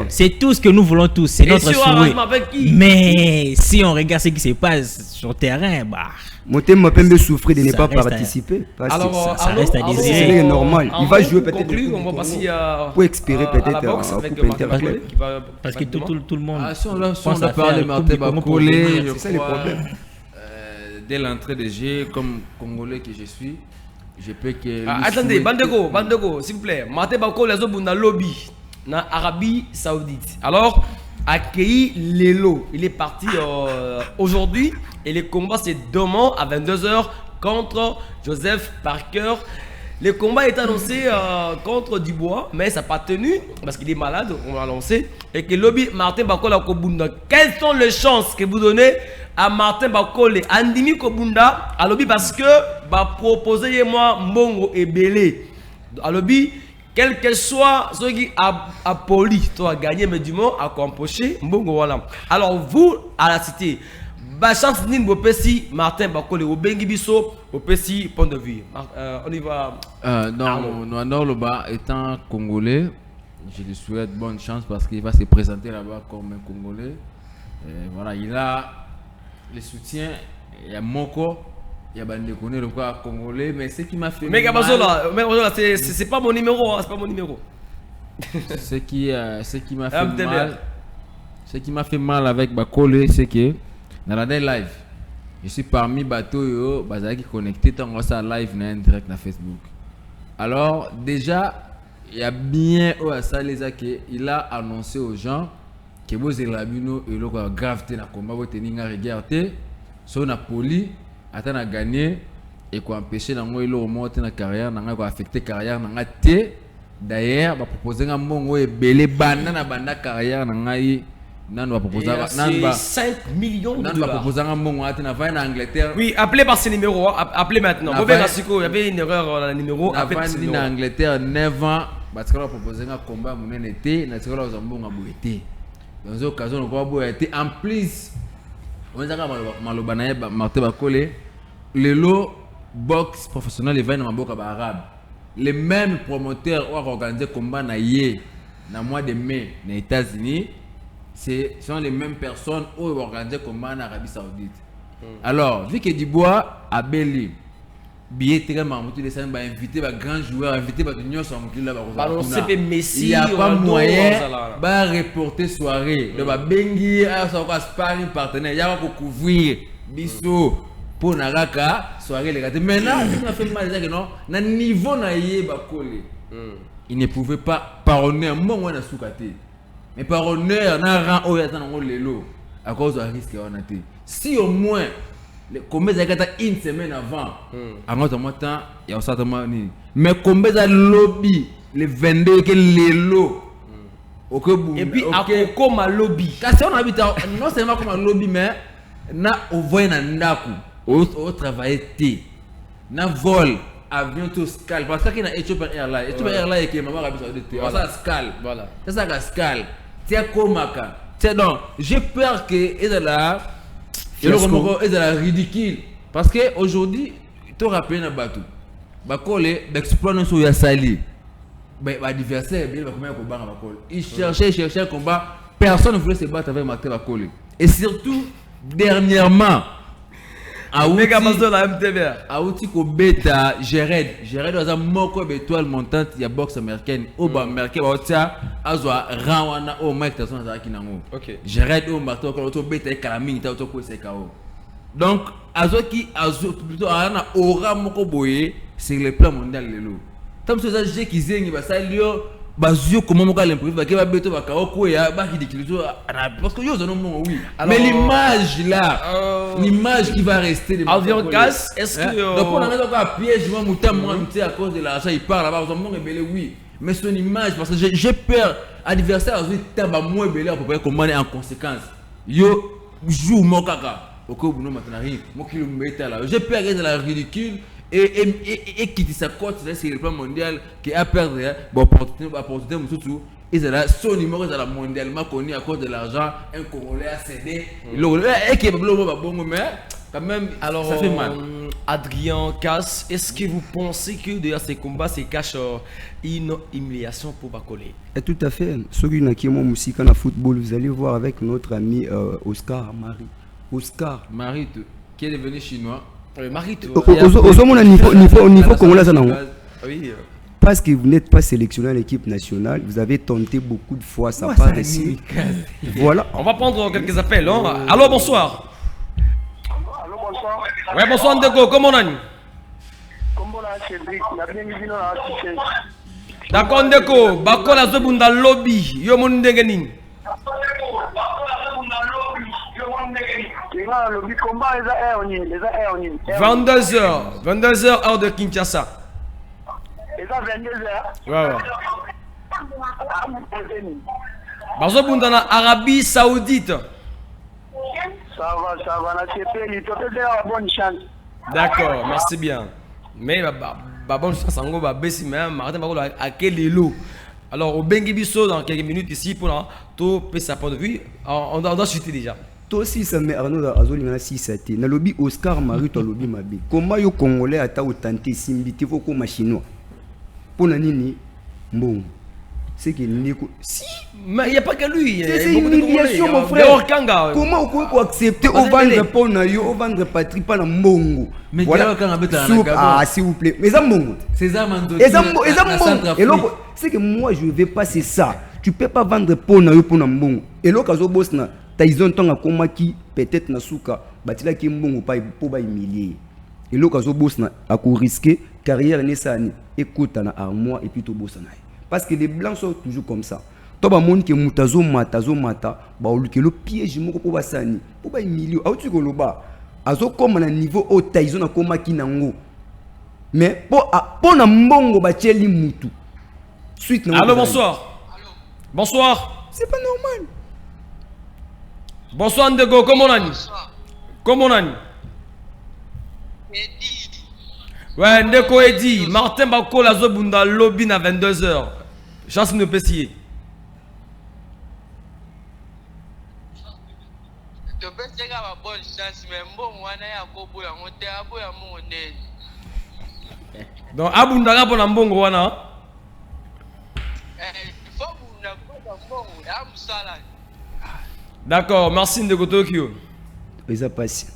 C'est tout ce que nous voulons tous, c'est notre souhait. Mais si on regarde ce qui se passe sur le terrain, Motema Pembe souffrir de ne pas participer. Alors, ça reste à désirer. C'est normal. Il va jouer peut-être. On va passer pour expirer peut-être à Coupe Interclub. Parce que tout le monde. Si on a parlé de Martin Bakolé, c'est ça le problème. Dès l'entrée de jeu, comme Congolais que je suis, je peux que. Attendez, Bandego, s'il vous plaît. Martin Bakolé, les autres, dans le lobby, dans l'Arabie Saoudite. Alors, accueilli Lelo. Il est parti aujourd'hui et le combat c'est demain à 22h contre Joseph Parker. Le combat est annoncé contre Dubois, mais ça n'a pas tenu parce qu'il est malade, on l'a annoncé. Et que lobby Martin Bakolé Kobunda. Quelles sont les chances que vous donnez à Martin Bakolé Andimi Kobunda à lobby parce que proposer moi Mbongo et Belé à lobby. Quel que soit ce qui a poli, tu as gagné, mais du moins à compocher, Mbongo voilà. Alors vous, à la cité, chance Nin Bopesi, Martin Bakolé, au Bengibiso, au Pessi, point de vue. On y va. Non, Loba étant congolais, je lui souhaite bonne chance parce qu'il va se présenter là-bas comme un Congolais. Et voilà, il a le soutien, il y a Moko. Il y a des Congolais, mais ce qui m'a fait mal... c'est pas mon numéro, hein, c'est pas mon numéro. Ce qui m'a fait mal, ce qui m'a fait mal avec Bakolé, c'est que dans la live, je suis parmi bateaux qui connecté dans ça live direct dans Facebook. Alors déjà, il y a bien il a annoncé aux gens que vous avez une gravité dans le combat, vous tenez à regarder, sur la poli. Attends à gagner et qu'on empêcher dans le remonter dans carrière, dans affecter carrière, dans té. D'ailleurs, va proposer un mongo et belé banana banda carrière dans nan va proposer 5 millions de dollars. Nan va proposer un mongo à en Angleterre. Oui, appelez par ce numéro, appelez maintenant. Vous verrez il y avait une erreur dans le numéro, appelez par ce numéro. En Angleterre 9 ans parce que va proposer un combat mon été, naturellement aux ambons à boité. Dans une occasion on va boité en plus. On a Malobanaye Martin Bakolé, le lot boxe professionnel et dans Maboka arabe. Les mêmes promoteurs ont organisé combat dans le mois de mai aux États-Unis. Ce sont les mêmes personnes qui ont organisé combat en Arabie Saoudite. Alors, vu que Dubois a belli, billet très mamouti de scènes, invité des grands joueurs, invité des unions sur là. Il n'y a pas moyen de reporter soirée. Donc, Bengi a son sparring partenaire, il y a pour couvrir biso pour Naraka soirée les gars. Maintenant, il a fait mal que non, na niveau na Bakolé. Il ne pouvait pas pardonner un moment à mais par honneur, na rang au yatan lelo à cause du risque on a été. Si au moins combien ça une semaine avant avant ton temps il y a certainement mais combien ça lobby les 22 que les lots et puis comme un lobby parce qu'on habite non seulement comme un lobby mais na au voyage na ndaku au travail té na vol avion tout scale parce que na Ethiopian Airlines qui maman habite sur ça scale voilà c'est ça la scale c'est comme c'est donc j'ai peur que et de là et le est ridicule parce que aujourd'hui tu rappelles na bateau ba coller d'exploiter sur ya sali ba adversaire bien ba combien ko banga ba coller il cherchait combat personne ne voulait se battre avec Martin ba coller et surtout dernièrement Aouti ko beta Jared was a moko étoile montante ya boxe américaine au ba américain ba tia azwa rawana au Mike Tyson za kinango Jared au marto ko to beta kalamini ta to ko se kao donc azo plutôt ana aura moko boye sur le plan mondial lelo tam so za je kizengi ba salio bazio comment moko l'imprévu ba ke ba beto ba kao ko ya ba ridicule parce que yo zo non oui mais l'image là l'image qui va rester de avion casse est-ce que donc on a mis un piège moi à cause de l'argent il parle là-bas on rebelle oui mais son image parce que j'ai peur adversaire a vu taba moi rebelle à peu près comment en conséquence yo joue mon kaka au bout maintenant rien moi qui le mettre là j'ai peur de la ridicule et quitter sa cote c'est le plan mondial qui a perdu bon opportunité surtout et c'est là son numéro est mondialement connu à cause de l'argent un Congolais a cédé et qui est bon mais quand même alors ça fait mal. Adrien Casse, est-ce que vous pensez que derrière ces combats se cache une humiliation pour Bakolé? Tout à fait. Ceux qui ont musique en football, vous allez voir avec notre ami Oscar Marie. Oscar Marie qui est devenu chinois. Marie au niveau congolais ça non. Oui. Parce que vous n'êtes pas sélectionné à l'équipe nationale, vous avez tenté beaucoup de fois, ça part ici. Voilà. On va prendre quelques appels. Hein. Allô, bonsoir. Allô, bonsoir. Ouais, bonsoir Ndeko, comment on a? Comment on a Cédric, la bienvenue dans la cité. D'accord Ndeko, Bakola Zobunda lobby, yo mon ndegening. Le lobby combat, les 22h heure de Kinshasa. Les 22h. Ouais. Bazo Bundana Arabie Saoudite. Ça va, la CP, tu as la bonne chance. D'accord, merci bien. Mais bonne chance, en gros, baisser même, Martin Bakola à quel élo. Alors, au Bengi Bisso, dans quelques minutes ici, pour tout sa point de vue, on doit chuter déjà. Toi aussi, ça met Arnaud Azoli, mais si ça t'est. Dans le lobby Oscar Marie, dans le lobby Mabé. Comment les Congolais ont tenté Simbiti, faut qu'on chinois. Pour Nanini, bon. C'est que si. Mais il n'y a pas que lui. C'est une humiliation, mon frère. Comment on peut accepter au vendre pour Nayo, au vendre patrie, pas dans Mbongo. Mais voilà, s'il vous plaît. Mais ça, Mbongo. C'est ça, Mando. Et l'autre, c'est que moi, je vais passer ça. Tu ne peux pas vendre pour Nayo, pour Mbongo. Et l'autre, quand on a Taïzon, tant comme qui peut-être Nasuka, Batila qui Mbongo, pour pas humilier. Et l'autre, quand on a risqué, carrière, écoute, dans armoire, et puis tout boss. Parce que les blancs sont toujours comme ça. Toi, bah, monde qui est mutazo mata, bah, le piège, mon pour basani, pour pas humilier. Ah, tu connais pas. Azo comme un niveau au Taïzon a comme qui nango. Mais pour na mbongo bah tcheli mutu. Suite. Allô, bonsoir. Bonsoir. C'est pas normal. Bonsoir Ndego, comment on a dit? Comment on a dit? Ouais, Ndeko Edi, Martin Bakola Zobunda lobby à 22h. Chance de pessier. Donc, Abunda pour Nambongo wana. D'accord, merci Ndeko Tokyo. Ils passé.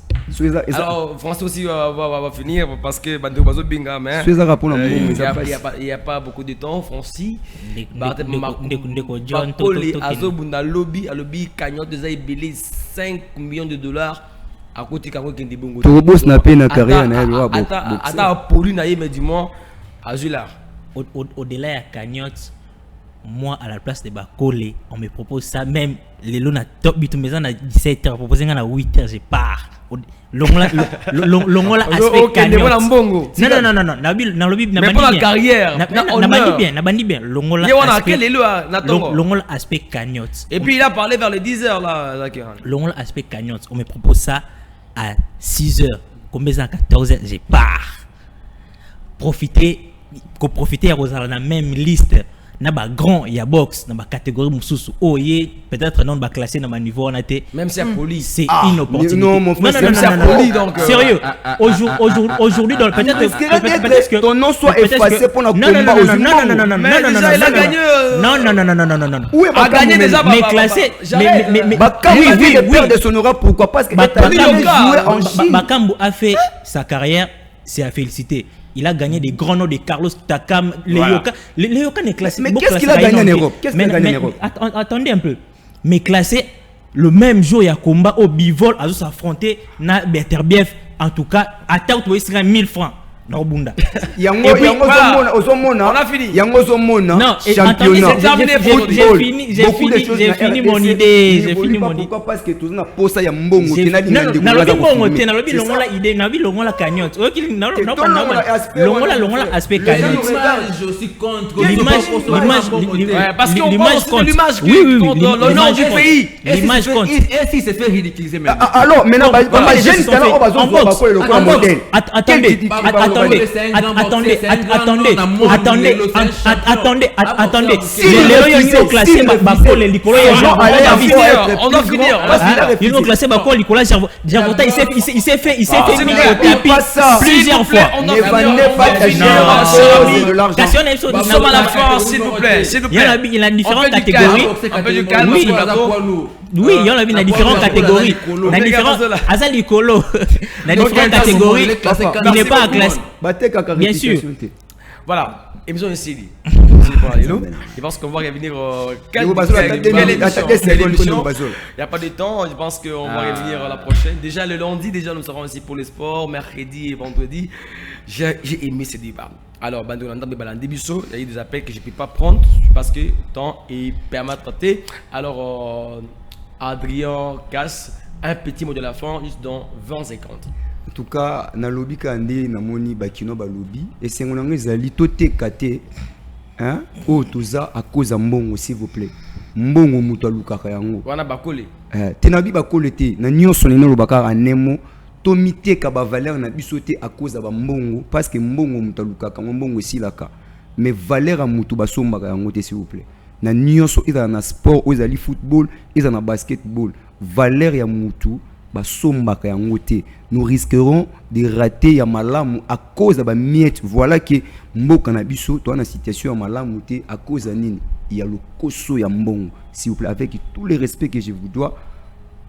Alors, François aussi va finir parce que Bandeko Bazo Binga, mais il n'y a pas beaucoup de temps. Francis, Bakole Azobunda lobby, à lobby cagnotte déjà belé 5 millions de dollars à côté de Kendi Bongo. Tout le boss n'a pas une carrière. Attends, Pauline a mais du moins, à Jular. Au-delà de la cagnotte, moi à la place de Bakole, on me propose ça même les lots na top bitu mais à 17h proposé à 8h je pars. Longola aspect cagnotte. Non. Na lobby na mais pour la carrière, na bandi bien. Longola aspect cagnotte. Et puis il a parlé vers les 10h là, Longola aspect cagnotte, on me propose ça à 6h. Combien à 14h, je pars. Profiter à Rosala na même liste. Na ba grand ya box na ba catégorie mususu peut-être non ba classé na ba niveau on a été même si à poli c'est une opportunité. Non mon frère, même si à poli donc sérieux aujourd'hui dans peut-être que ton nom soit effacé pour la combat aux non il a gagné non où est a gagné déjà mais classé mais oui perdre son aura pourquoi parce que Bakambu a fait sa carrière, c'est à féliciter. Il a gagné des grands noms de Carlos Takam, Leyoka n'est classé. Mais qu'est-ce qu'il a gagné en Europe? Attendez un peu. Mais classé le même jour, il y a combat au bivol, à s'affronter na Beterbiev. En tout cas, à terre, tu vois, 1000 francs. Norbunda. On a fini. Non, championnat. J'ai fini mon idée. J'ai fini mon idée. Pourquoi? Parce que tout ça pour ça il y a mbongo. Longola cagnotte. Longola aspect cagnotte. Je suis contre. Parce qu'on pense que l'image compte, l'honneur du pays. L'image compte. Et si c'est fait ridiculiser maintenant. Alors maintenant, les jeunes talents, on va voir le modèle. Attendez. Ils ont classé Bakole Likolo. On doit finir. Ils ont classé Bakole Likolo. Javota, il s'est fait plusieurs fois. On doit Nous sommes à la fin, s'il vous plaît. Il y a différentes catégories. Un peu du calme. Oui, il y en a différentes catégories. Dans différentes catégories, il n'est pas à classe. Bien sûr. Voilà, émission ici. Je pense qu'on va revenir. Il n'y a pas de temps, je pense qu'on va revenir la prochaine. Déjà le lundi, nous serons ici pour les sports. Mercredi et vendredi, j'ai aimé ce débat. Alors, il y a eu des appels que je ne peux pas prendre parce que le temps est permis de traiter. Alors, Adrien Casse, un petit mot de la fin, juste dans 20 50. En tout cas, na lobby kande na moni bakino ba lobby et c'est on a zali toté kate hein o toza à cause mbongo s'il vous plaît. Mbongo muto lukaka yango. Wana bakole. Tenabi bakole te na nyonso na lobaka anemo to miteka ba valeur na bisoté à cause ba mbongo parce que mbongo muto lukaka mbongo silaka mais valeur a muto basombaka yango te s'il vous plaît. Na nyonso eza na sport ou ezali football eza na basketball valeur ya mutu basombaka yango te. Nous risquerons de rater ya malamu à cause de ba miette. Voilà que mboka na biso to na situation ya malamu te à cause de nini il y a le koso ya mbongo s'il vous plaît avec tout le respect que je vous dois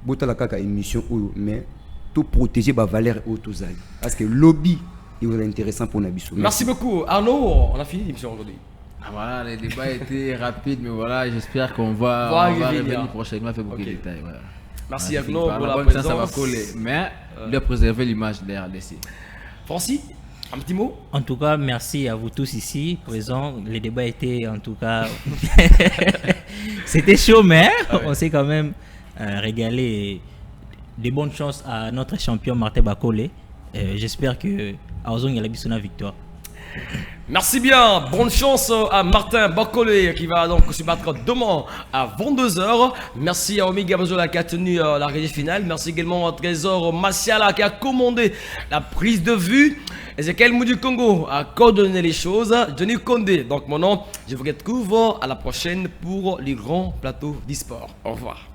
botala kaka émission mais tout protéger ba valeur autozali parce que lobby il est intéressant pour na biso. Merci beaucoup Arnaud, on a fini l'émission aujourd'hui. Voilà, le débat était rapide mais voilà, j'espère qu'on va revenir prochainement avec beaucoup de détails. Voilà. Merci Agno pour la présence. Ça va coller, mais de préserver l'image de la RDC. Francis, un petit mot. En tout cas, merci à vous tous ici présents. Le débat était en tout cas... C'était chaud, mais on s'est quand même régalé. De bonnes chances à notre champion Martin Bakole. J'espère que Aozong y a la victoire. Merci bien, bonne chance à Martin Bakole qui va donc se battre demain à 22h. Merci à Omega Bazola qui a tenu la régie finale. Merci également à Trésor Massiala qui a commandé la prise de vue. Ezekiel Moudu Congo a coordonné les choses. Johnny Condé, donc mon nom, je vous retrouve à la prochaine pour les grands plateaux d'e-sport. Au revoir.